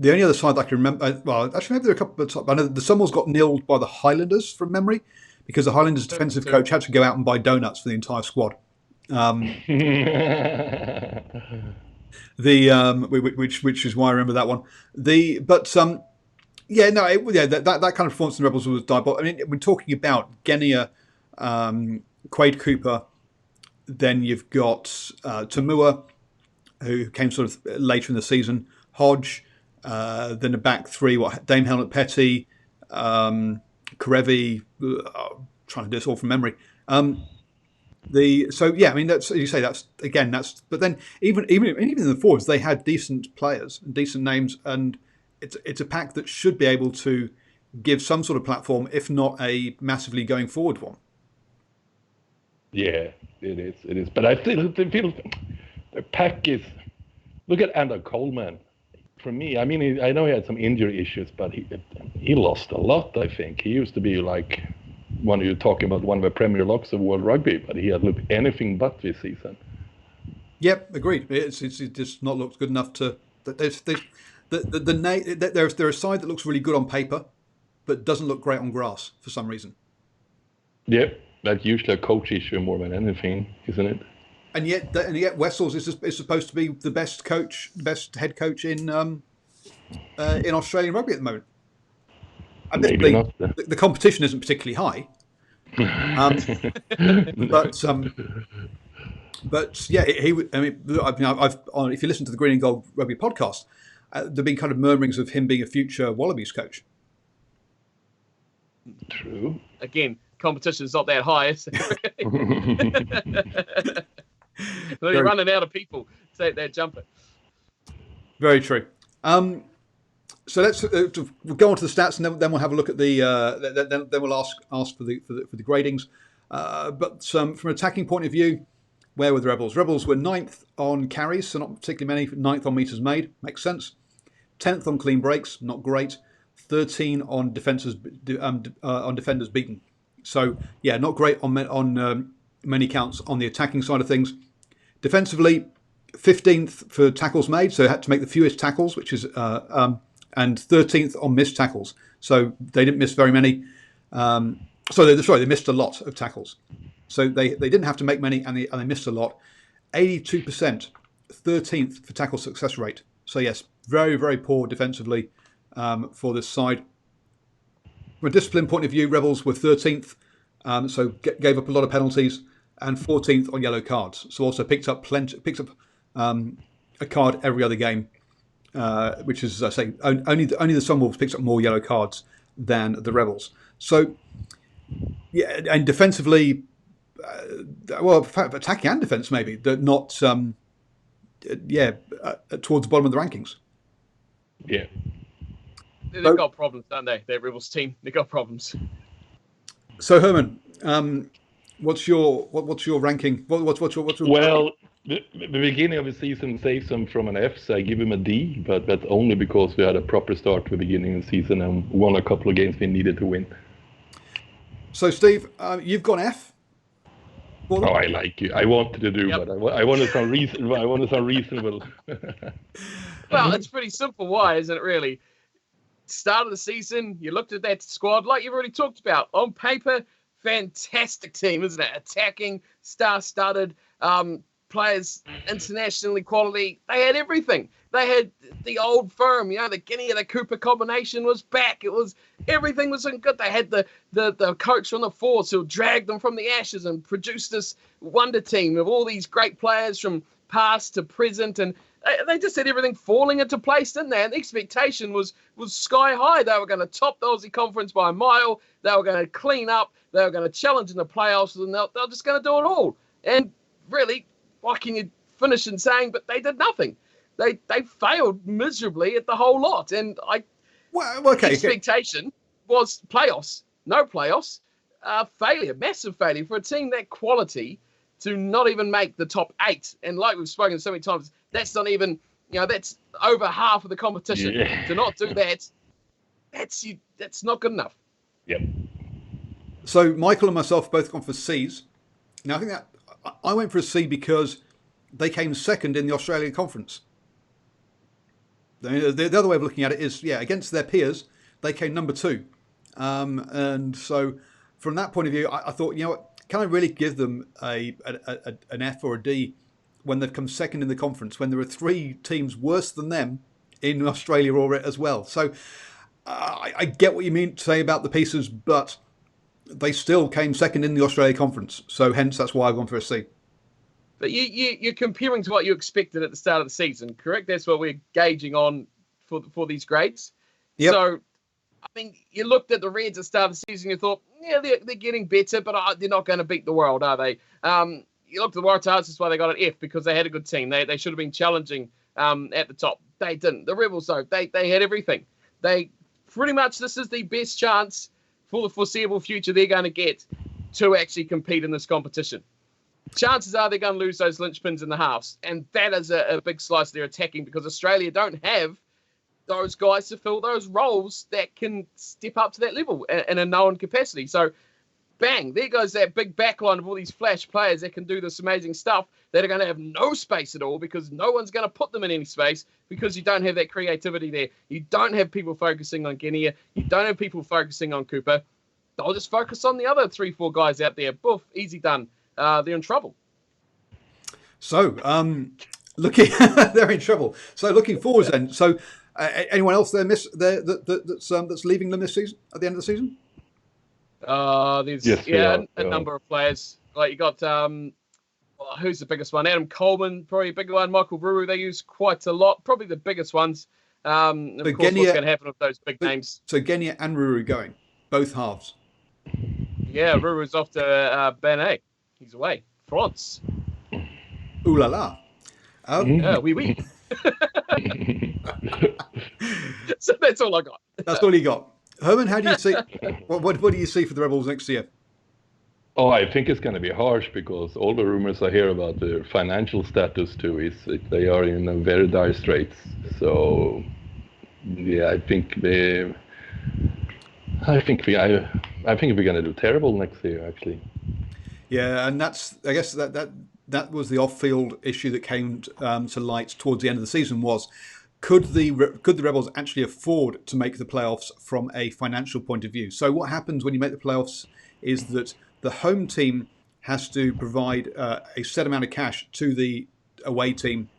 only other side I can remember, well, actually maybe there are a couple of times. I know the Sunwolves got nilled by the Highlanders from memory, because the Highlanders defensive coach had to go out and buy donuts for the entire squad. Which is why I remember that one. That kind of performance in the Rebels was diabolical. I mean, we're talking about Genia, Quade Cooper, then you've got Tamua, who came sort of later in the season, Hodge, then the back three, Dame Helmet Petty, Karevi, trying to do this all from memory. I mean, that's, as you say, but then even in the forwards, they had decent players and decent names, and it's a pack that should be able to give some sort of platform, if not a massively going forward one. Yeah, it is. It is. But I still feel the pack is. Look at Andrew Coleman. For me, I mean, I know he had some injury issues, but he lost a lot. I think he used to be like one of you talking about one of the premier locks of world rugby, but he had looked anything but this season. Yep, agreed. It's just not looked good enough to. There's a side that looks really good on paper, but doesn't look great on grass for some reason. Yep. That's usually a coach issue more than anything, isn't it? And yet Wessels is supposed to be the best head coach in Australian rugby at the moment. Maybe not. The competition isn't particularly high, but yeah, if you listen to the Green and Gold Rugby podcast, there've been kind of murmurings of him being a future Wallabies coach. True. Again, competition is not that high, is it? You're running out of people to take that jumper. Very true. So let's we'll go on to the stats, and then we'll have a look at the. Then we'll ask for the gradings. But from an attacking point of view, where were the Rebels? Rebels were 9th on carries, so not particularly many. 9th on meters made, makes sense. 10th on clean breaks, not great. 13 on defenders beaten. So yeah, not great on many counts on the attacking side of things. Defensively, 15th for tackles made, so had to make the fewest tackles, which is and 13th on missed tackles. So they didn't miss very many. They missed a lot of tackles. So they didn't have to make many, and they missed a lot. 82%, 13th for tackle success rate. So yes, very, very poor defensively for this side. From a discipline point of view, Rebels were 13th, so gave up a lot of penalties, and 14th on yellow cards. So also picked up a card every other game, which is, as I say, only the Sunwolves picked up more yellow cards than the Rebels. So yeah, and defensively, attacking and defence maybe, they're not towards the bottom of the rankings. Yeah. They've got problems, don't they? That Rebels team, they've got problems. So Herman, what's your ranking? What's your Well, the beginning of the season saves them from an F, so I give him a D, but that's only because we had a proper start to the beginning of the season and won a couple of games we needed to win. So Steve, you've gone F. Oh, I like you. I wanted to do, but I want to sound reasonable. Well, it's pretty simple. Why, isn't it really? Start of the season, you looked at that squad, like you've already talked about. On paper, fantastic team, isn't it? Attacking, star-studded, players, internationally quality. They had everything. They had the old firm, the Guinea and the Cooper combination was back. Everything was in good. They had the coach from the force who dragged them from the ashes and produced this wonder team of all these great players from past to present, and they just had everything falling into place, didn't they? And the expectation was sky high. They were going to top the Aussie Conference by a mile. They were going to clean up. They were going to challenge in the playoffs, and they were just going to do it all. And really, what can you finish in saying? But they did nothing. They failed miserably at the whole lot. And expectation was playoffs. No playoffs. Failure, massive failure for a team that quality to not even make the top 8. And like we've spoken so many times, that's not even that's over half of the competition. Yeah. To not do that, that's not good enough. Yep. So Michael and myself both gone for C's. Now I think that I went for a C because they came second in the Australian Conference. The other way of looking at it is, against their peers, they came number 2. And so from that point of view, I thought, can I really give them an F or a D when they've come second in the conference, when there are 3 teams worse than them in Australia or as well? So I get what you mean to say about the pieces, but they still came second in the Australia Conference. So hence, that's why I've gone for a C. But you're comparing to what you expected at the start of the season, correct? That's what we're gauging on for these grades. Yep. So, I mean, you looked at the Reds at the start of the season, you thought, they're getting better, but they're not going to beat the world, are they? You looked at the Waratahs, that's why they got an F, because they had a good team. They should have been challenging at the top. They didn't. The Rebels, though, they had everything. They pretty much, this is the best chance for the foreseeable future they're going to get to actually compete in this competition. Chances are they're going to lose those linchpins in the halves. And that is a big slice they're attacking, because Australia don't have those guys to fill those roles that can step up to that level in a known capacity. So, bang, there goes that big backline of all these flash players that can do this amazing stuff that are going to have no space at all, because no one's going to put them in any space, because you don't have that creativity there. You don't have people focusing on Guinea. You don't have people focusing on Cooper. They'll just focus on the other 3-4 guys out there. Boof, easy done. They're in trouble. So, they're in trouble. So, looking forward then. So, anyone else that's leaving them this season at the end of the season? There's a number of players. Like you got who's the biggest one? Adam Coleman, probably a big one. Michael Ruru, they use quite a lot. Probably the biggest ones. Of course, what's going to happen with those big names? So Genia and Ruru going, both halves. Yeah, Ruru's off to Benet. He's away. France. Ooh la la. Oui. So that's all I got. That's all you got. Herman, how do you see? What do you see for the Rebels next year? Oh, I think it's going to be harsh, because all the rumors I hear about their financial status too is that they are in a very dire straits. So, I think we're going to do terrible next year, actually. Yeah, and I guess that was the off-field issue that came to light towards the end of the season. Was could the Rebels actually afford to make the playoffs from a financial point of view? So what happens when you make the playoffs is that the home team has to provide a set amount of cash to the away team,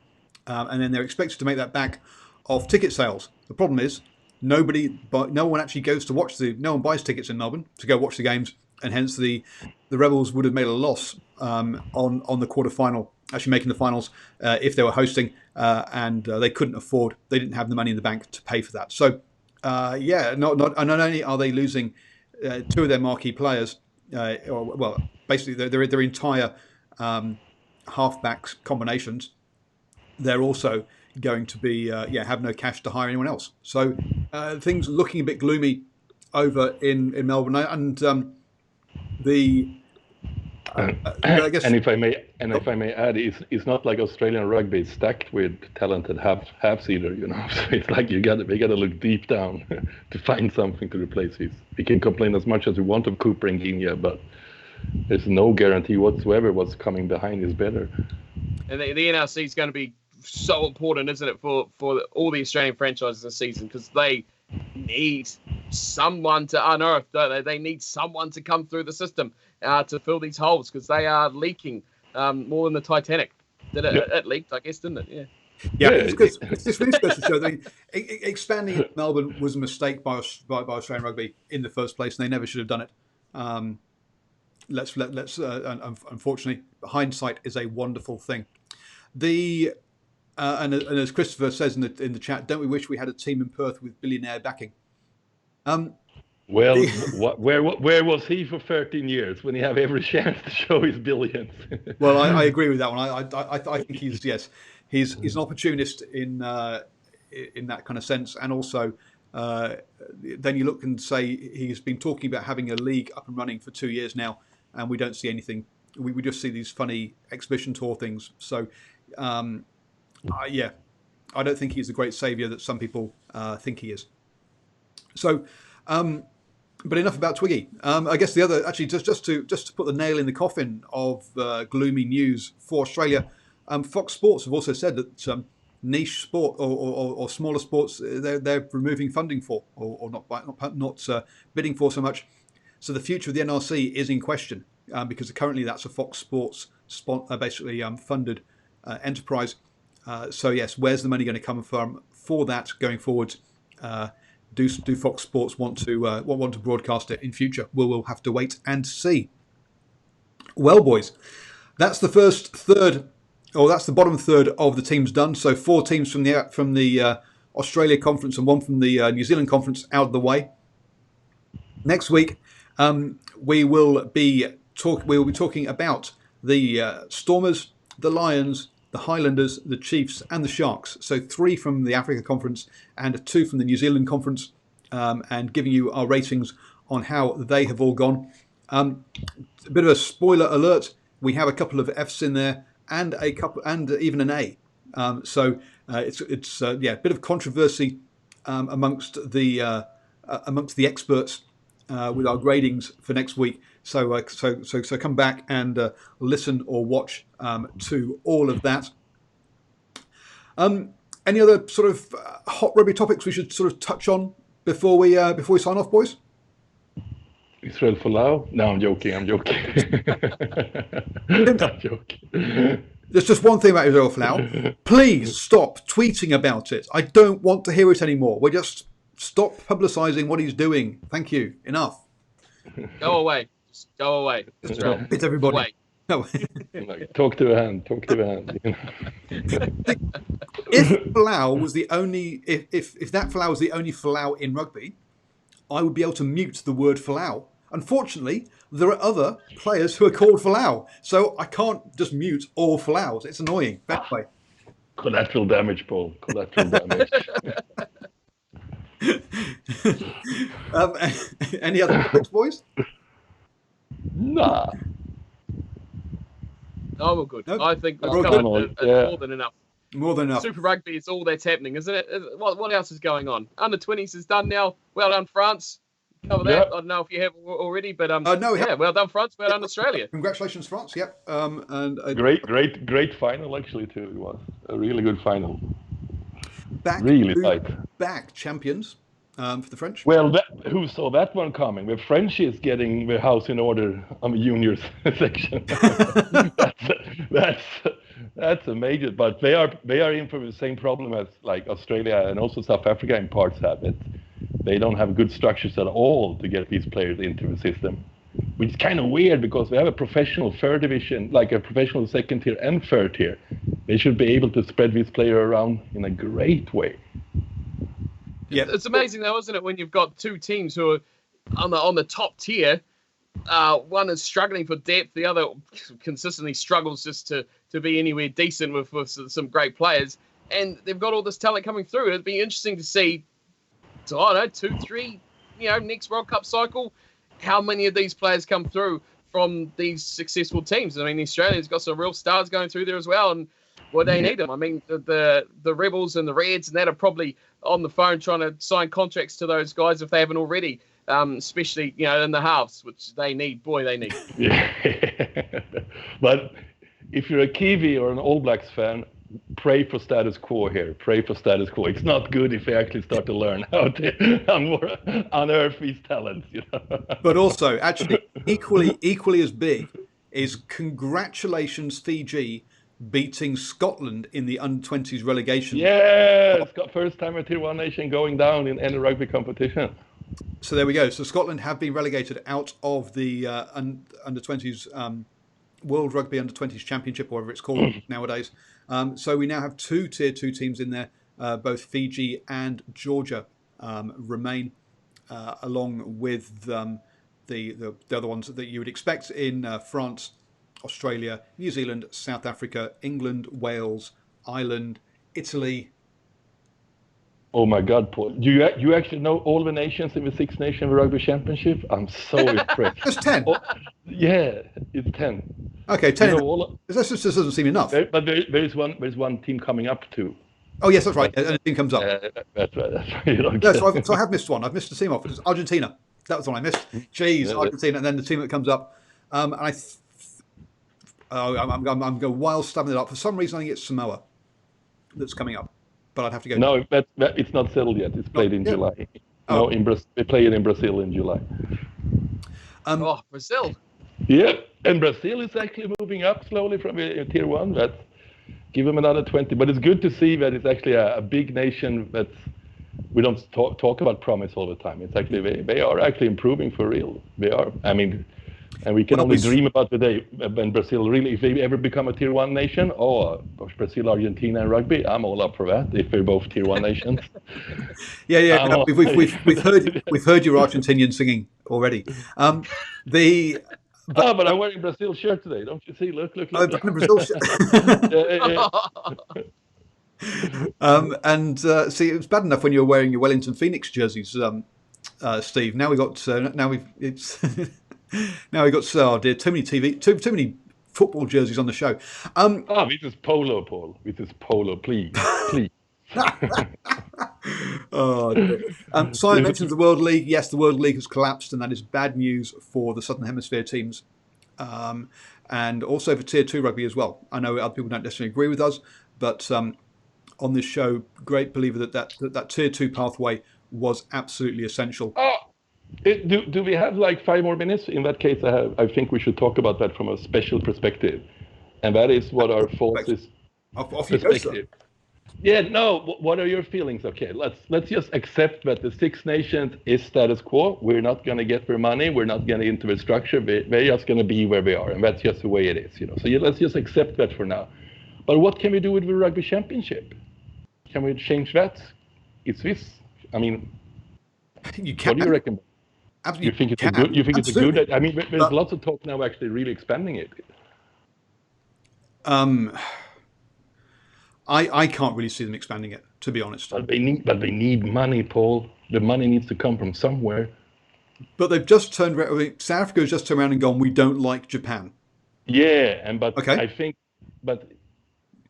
and then they're expected to make that back off ticket sales. The problem is no one actually goes to watch no one buys tickets in Melbourne to go watch the games, and hence the Rebels would have made a loss on the quarterfinal, actually making the finals if they were hosting, and they couldn't afford. They didn't have the money in the bank to pay for that. So not only are they losing 2 of their marquee players, basically their entire halfbacks combinations, they're also going to be have no cash to hire anyone else. So things looking a bit gloomy over in Melbourne, and I guess. And if I may add, it's not like Australian rugby is stacked with talented halves either. So it's like we got to look deep down to find something to replace his. We can complain as much as we want of Cooper and Guinea, but there's no guarantee whatsoever what's coming behind is better. And the NRC is going to be so important, isn't it, for all the Australian franchises this season, because they need someone to unearth, don't they? They need someone to come through the system to fill these holes, because they are leaking more than the Titanic. It leaked, I guess, didn't it? Yeah, it's really special show. Expanding Melbourne was a mistake by Australian rugby in the first place, and they never should have done it. Unfortunately, hindsight is a wonderful thing. And as Christopher says in the chat, don't we wish we had a team in Perth with billionaire backing? Where was he for 13 years when he had every chance to show his billions? Well, I agree with that one. I think he's an opportunist in that kind of sense, and also then you look and say he's been talking about having a league up and running for 2 years now, and we don't see anything. We just see these funny exhibition tour things. So I don't think he's the great saviour that some people think he is. So, but enough about Twiggy. I guess the other, actually, just to put the nail in the coffin of gloomy news for Australia, Fox Sports have also said that niche sport or smaller sports they're removing funding for, or not bidding for so much. So the future of the NRC is in question because currently that's a Fox Sports basically funded enterprise. So yes, where's the money going to come from for that going forward? Do Fox Sports want to broadcast it in future? We'll have to wait and see. Well, boys, that's the first third, or that's the bottom third of the teams done. So 4 teams from the Australia Conference and 1 from the New Zealand Conference out of the way. Next week, we will be talking about the Stormers, the Lions, the Highlanders, the Chiefs, and the Sharks. So 3 from the Africa Conference and 2 from the New Zealand Conference, and giving you our ratings on how they have all gone. A bit of a spoiler alert: we have a couple of Fs in there, and even an A. So it's a bit of controversy amongst the experts with our gradings for next week. So come back and listen or watch to all of that. Any other sort of hot rugby topics we should sort of touch on before we sign off, boys? Israel Folau? No, I'm joking. I'm joking. There's just one thing about Israel Folau. Please stop tweeting about it. I don't want to hear it anymore. We're just stop publicising what he's doing. Thank you. Enough. Go away. Just go away. Israel. It's everybody. No. Talk to a hand. If Folau was the only, if that Folau was the only Folau in rugby, I would be able to mute the word Folau. Unfortunately, there are other players who are called Folau, so I can't just mute all Folaus. It's annoying. That way. Collateral damage, Paul. Collateral damage. Any other topics, boys? Nah. Oh, we're good. Nope. I think we've We're covered good. more than enough. More than enough. Super Rugby is all that's happening, isn't it? What else is going on? Under-20s is done now. Well done, France. Cover that. Yep. I don't know if you have already, but No, we well done, France. Well done, Australia. Congratulations, France. Yep. Great final actually too. It was a really good final. Really tight. Back champions for the French. Well, who saw that one coming? The French is getting the house in order on the juniors section. That's a major. But they are in for the same problem as like Australia and also South Africa in parts have it. They don't have good structures at all to get these players into the system, which is kind of weird because we have a professional third division, like a professional second tier and third tier. They should be able to spread these players around in a great way. Yeah, it's amazing though, isn't it, when you've got 2 teams who are on the top tier. One is struggling for depth, the other consistently struggles just to be anywhere decent with some great players, and they've got all this talent coming through. It'd be interesting to see. So I don't know, 2, 3, next World Cup cycle, how many of these players come through from these successful teams? I mean, Australia's got some real stars going through there as well, and they need them. I mean, the Rebels and the Reds and that are probably on the phone trying to sign contracts to those guys if they haven't already, especially in the halves, which they need. Boy, they need. Yeah. But if you're a Kiwi or an All Blacks fan, pray for status quo here. Pray for status quo. It's not good if they actually start to learn how to unearth these talents. But also, actually, equally as big is congratulations Fiji beating Scotland in the under-20s relegation. Yeah, first time a Tier 1 nation going down in any rugby competition. So there we go. So Scotland have been relegated out of the under-20s World Rugby Under-20s Championship, or whatever it's called nowadays. So we now have 2 Tier 2 teams in there. Both Fiji and Georgia remain, along with the other ones that you would expect in France, Australia, New Zealand, South Africa, England, Wales, Ireland, Italy. Oh my God, Paul! You actually know all the nations in the Six Nations Rugby Championship? I'm so impressed. There's 10. Yeah, it's 10. Okay, 10. This just doesn't seem enough. But there is one team coming up too. Oh yes, that's right. And a team comes up. That's right. That's right. You don't No, get so I have missed one. I've missed a team off. It's Argentina. That was the one I missed. Jeez, Argentina, and then the team that comes up. And I'm going wild stabbing it up. For some reason, I think it's Samoa that's coming up. But I'd have to go. No, it's not settled yet. It's played in July. Oh. No, they play it in Brazil in July. Brazil. Yeah, and Brazil is actually moving up slowly from tier 1. That's give them another 20. But it's good to see that it's actually a big nation that we don't talk about promise all the time. It's actually they are actually improving for real. They are. I mean, and we can only dream about the day when Brazil really, if they ever become a tier 1 nation. Brazil, Argentina, and rugby. I'm all up for that. If they're both tier 1 nations. Yeah. No, we've heard your Argentinian singing already. But I'm wearing a Brazil shirt today. Don't you see? Look. Brazil shirt. See, it was bad enough when you were wearing your Wellington Phoenix jerseys, Steve. Now we got oh dear, too many football jerseys on the show. This is polo, Paul. This is polo, please. Oh, dear. Simon mentions the World League. Yes, the World League has collapsed, and that is bad news for the Southern Hemisphere teams, and also for Tier 2 rugby as well. I know other people don't necessarily agree with us, but on this show, great believer that Tier 2 pathway was absolutely essential. Do we have like 5 more minutes? In that case, I think we should talk about that from a special perspective, and that is what our fault is. Off you go, sir. Yeah, no. What are your feelings? Okay, let's just accept that the Six Nations is status quo. We're not going to get their money. We're not getting into the structure. They're just going to be where they are, and that's just the way it is. So let's just accept that for now. But what can we do with the Rugby Championship? Can we change that? Is this? I mean, you can. What do you recommend? Absolutely. You think it's a good? You think it's a good? I mean, there's lots of talk now actually really expanding it. I can't really see them expanding it, to be honest. But they need money, Paul. The money needs to come from somewhere. But they've just turned around. I mean, South Africa has just turned around and gone, we don't like Japan. Yeah, okay. I think, but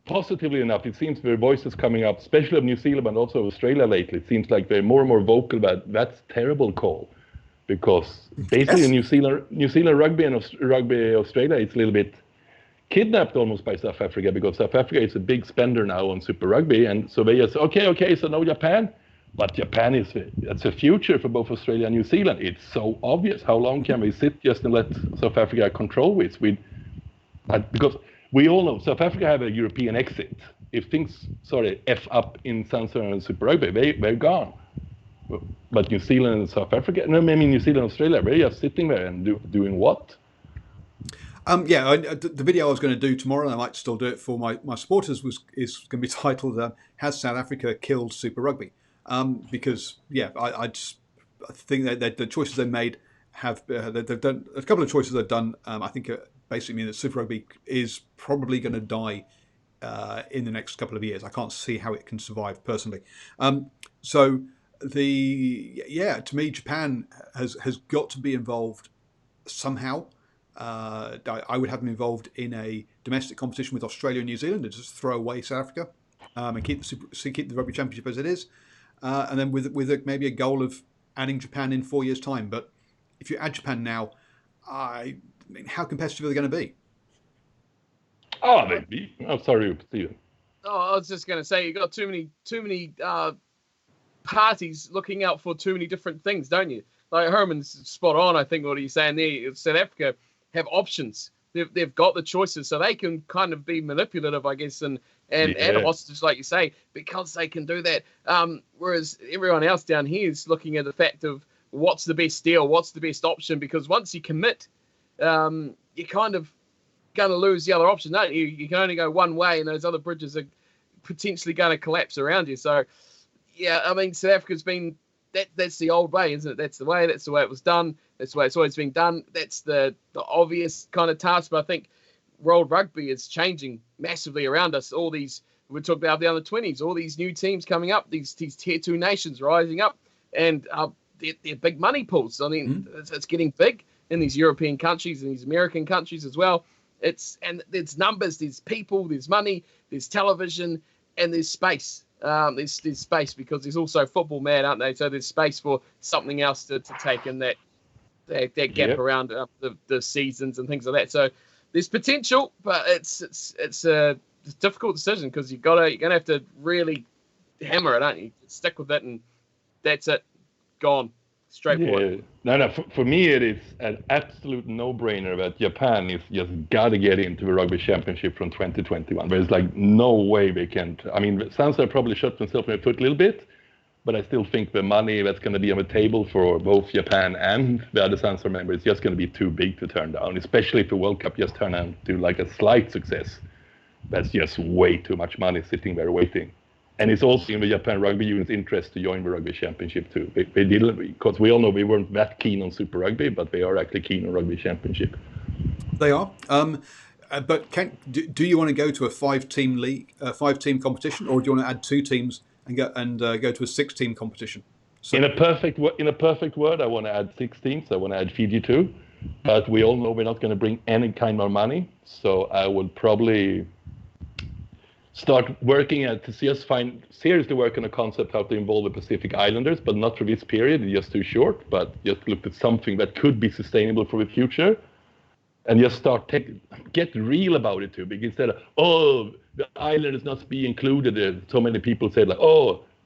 positively enough, it seems there are voices coming up, especially of New Zealand and also Australia lately. It seems like they're more and more vocal about that's terrible call, because basically New Zealand rugby and rugby Australia, it's a little bit kidnapped almost by South Africa, because South Africa is a big spender now on Super Rugby, and so they just okay, so no Japan, but Japan that's a future for both Australia and New Zealand. It's so obvious. How long can we sit just and let South Africa control this? Because we all know South Africa have a European exit. If things F up in Sunwolves and Super Rugby, they're gone. But New Zealand and South Africa, New Zealand and Australia, they're just sitting there and doing what? The video I was going to do tomorrow, and I might still do it for my supporters, is going to be titled "Has South Africa Killed Super Rugby?" Because I think that the choices they made they've done a couple of choices they've done. I think basically mean that Super Rugby is probably going to die in the next couple of years. I can't see how it can survive personally. To me, Japan has got to be involved somehow. I would have them involved in a domestic competition with Australia and New Zealand, and just throw away South Africa and keep the Rugby Championship as it is, and then with maybe a goal of adding Japan in 4 years' time. But if you add Japan now, I mean, how competitive are they going to be? They'd be. I'm sorry, Stephen. I was just going to say, you got too many parties looking out for too many different things, don't you? Like Herman's spot on, I think, what he's saying there. South Africa have options. They've got the choices, so they can kind of be manipulative, I guess, and hostage, like you say, because they can do that. Whereas everyone else down here is looking at the fact of what's the best deal, what's the best option, because once you commit, you're kind of going to lose the other option, don't you? You can only go one way, and those other bridges are potentially going to collapse around you. So, yeah, I mean, South Africa's been... That's the old way, isn't it? That's the way it was done. That's the way it's always been done. That's the obvious kind of task. But I think world rugby is changing massively around us. All these, we talked about the under 20s, all these new teams coming up, these tier 2 nations rising up, and they're big money pools. I mean, it's getting big in these European countries and these American countries as well. And there's numbers, there's people, there's money, there's television, and there's space. there's space because there's also football mad, aren't they? So there's space for something else to take in that gap around the seasons and things like that. So there's potential, but it's a difficult decision because you're gonna have to really hammer it, aren't you? Stick with it, and that's it. Gone. Straightforward. Yeah. No. For me, it is an absolute no-brainer that Japan is just got to get into the Rugby Championship from 2021. There's like no way they can't. I mean, Sansa probably shot themselves in the foot a little bit, but I still think the money that's going to be on the table for both Japan and the other Sansa members is just going to be too big to turn down, especially if the World Cup just turned out to like a slight success. That's just way too much money sitting there waiting. And it's also in the Japan Rugby Union's interest to join the Rugby Championship too. They didn't, because we all know we weren't that keen on Super Rugby, but they are actually keen on Rugby Championship. They are. But do you want to go to a 5-team league, 5-team competition, or do you want to add 2 teams and go to a 6-team competition? So, in a perfect world, I want to add 6 teams. I want to add Fiji too, but we all know we're not going to bring any kind of money. So I will probably start working seriously work on a concept how to involve the Pacific Islanders, but not for this period. It's just too short, but just look at something that could be sustainable for the future. And just get real about it too, because instead of, the Islanders not be included, so many people say like,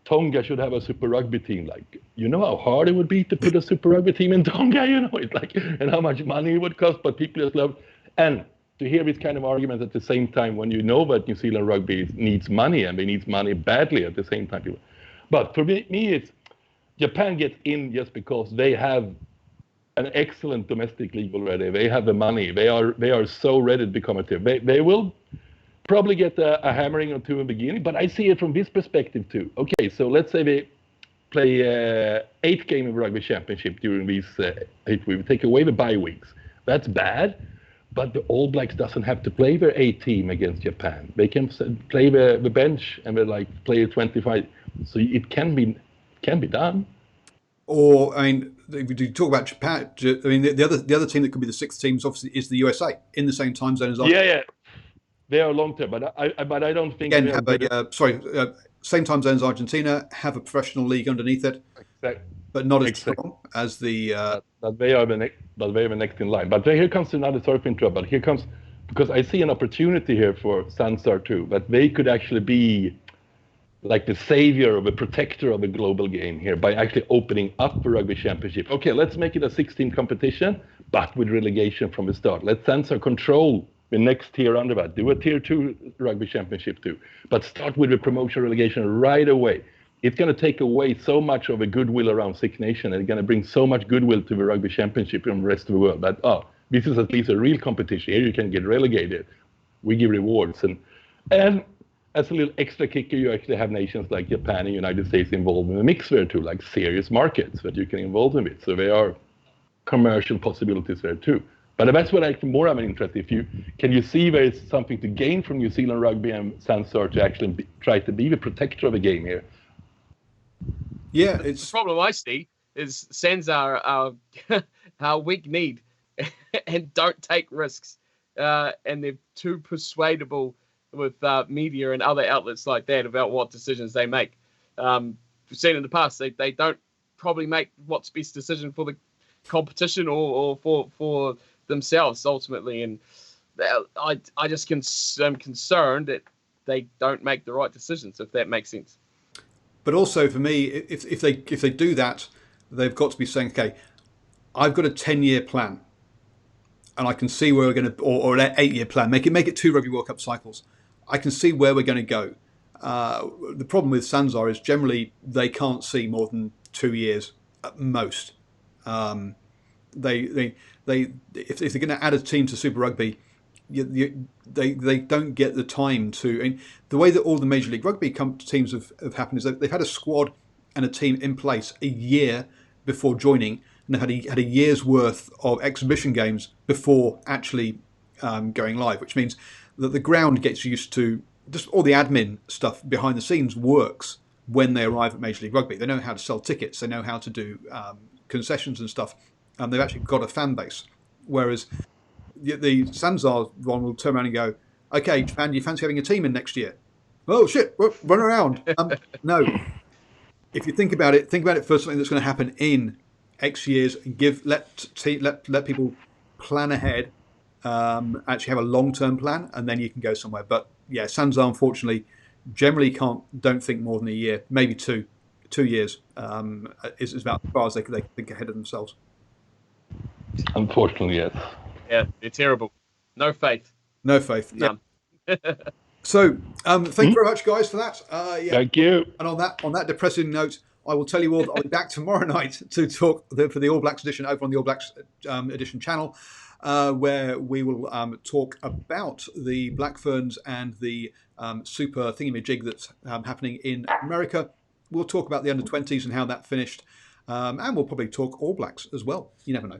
Tonga should have a Super Rugby team. Like, you know how hard it would be to put a Super Rugby team in Tonga, it's like, and how much money it would cost, but people just love, and to hear these kind of arguments at the same time when you know that New Zealand rugby needs money and they need money badly at the same time. But for me, it's Japan gets in just because they have an excellent domestic league already. They have the money. They are so ready to become a team. They will probably get a hammering or 2 in the beginning, but I see it from this perspective too. Okay, so let's say they play 8 games of Rugby Championship during these 8 weeks. We take away the bye weeks. That's bad. But the All Blacks doesn't have to play their A team against Japan. They can play the bench and they play 25. So it can be done. Or if you talk about Japan, the other team that could be the 6th team obviously is the USA in the same time zone as Argentina. Yeah, they are long term, but I don't think again same time zone as Argentina, have a professional league underneath it. Exactly. But not as strong as the. But they are the next in line. But here comes another surfing trouble. But here comes, because I see an opportunity here for Sansar too, that they could actually be like the savior or the protector of the global game here by actually opening up the Rugby Championship. Okay, let's make it a 6-team competition, but with relegation from the start. Let Sansar control the next tier under that. Do a tier 2 Rugby Championship too, but start with the promotion relegation right away. It's going to take away so much of the goodwill around Six Nations, and it's going to bring so much goodwill to the Rugby Championship and the rest of the world. That this is at least a real competition. Here you can get relegated. We give rewards, and as a little extra kicker, you actually have nations like Japan and United States involved in the mix there too, like serious markets that you can involve in with. So there are commercial possibilities there too. But that's what I'm interested. Can you see there is something to gain from New Zealand rugby and Sansar to actually try to be the protector of the game here? Yeah, it's the problem I see is Sansar are weak need and don't take risks, and they're too persuadable with media and other outlets like that about what decisions they make. We've seen in the past they don't probably make what's best decision for the competition or for themselves ultimately, and I just am concerned that they don't make the right decisions, if that makes sense. But also for me, if they do that, they've got to be saying, okay, I've got a 10-year plan, and I can see where we're going to, or an 8-year plan. Make it 2 Rugby World Cup cycles. I can see where we're going to go. The problem with Sansar is generally they can't see more than 2 years at most. If they're going to add a team to Super Rugby, they don't get the time to. I mean, the way that all the Major League Rugby teams have happened is that they've had a squad and a team in place a year before joining, and they've had a year's worth of exhibition games before actually going live, which means that the ground gets used to just all the admin stuff behind the scenes works when they arrive at Major League Rugby. They know how to sell tickets, they know how to do concessions and stuff, and they've actually got a fan base. Whereas the Sansar one will turn around and go, okay, Japan, do you fancy having a team in next year? Oh shit! Run around. No. If you think about it for something that's going to happen in X years. Let people plan ahead. Actually, have a long-term plan, and then you can go somewhere. But yeah, Sansa unfortunately generally don't think more than a year, maybe 2 years. Is about as far as they think ahead of themselves. Unfortunately, yes. Yeah, they're terrible. No faith. No faith. None. Yeah. So, thank you very much, guys, for that. Yeah. Thank you. And on that depressing note, I will tell you all that I'll be back tomorrow night to talk for the All Blacks edition over on the All Blacks edition channel, where we will talk about the Black Ferns and the super thingamajig that's happening in America. We'll talk about the under-20s and how that finished, and we'll probably talk All Blacks as well. You never know.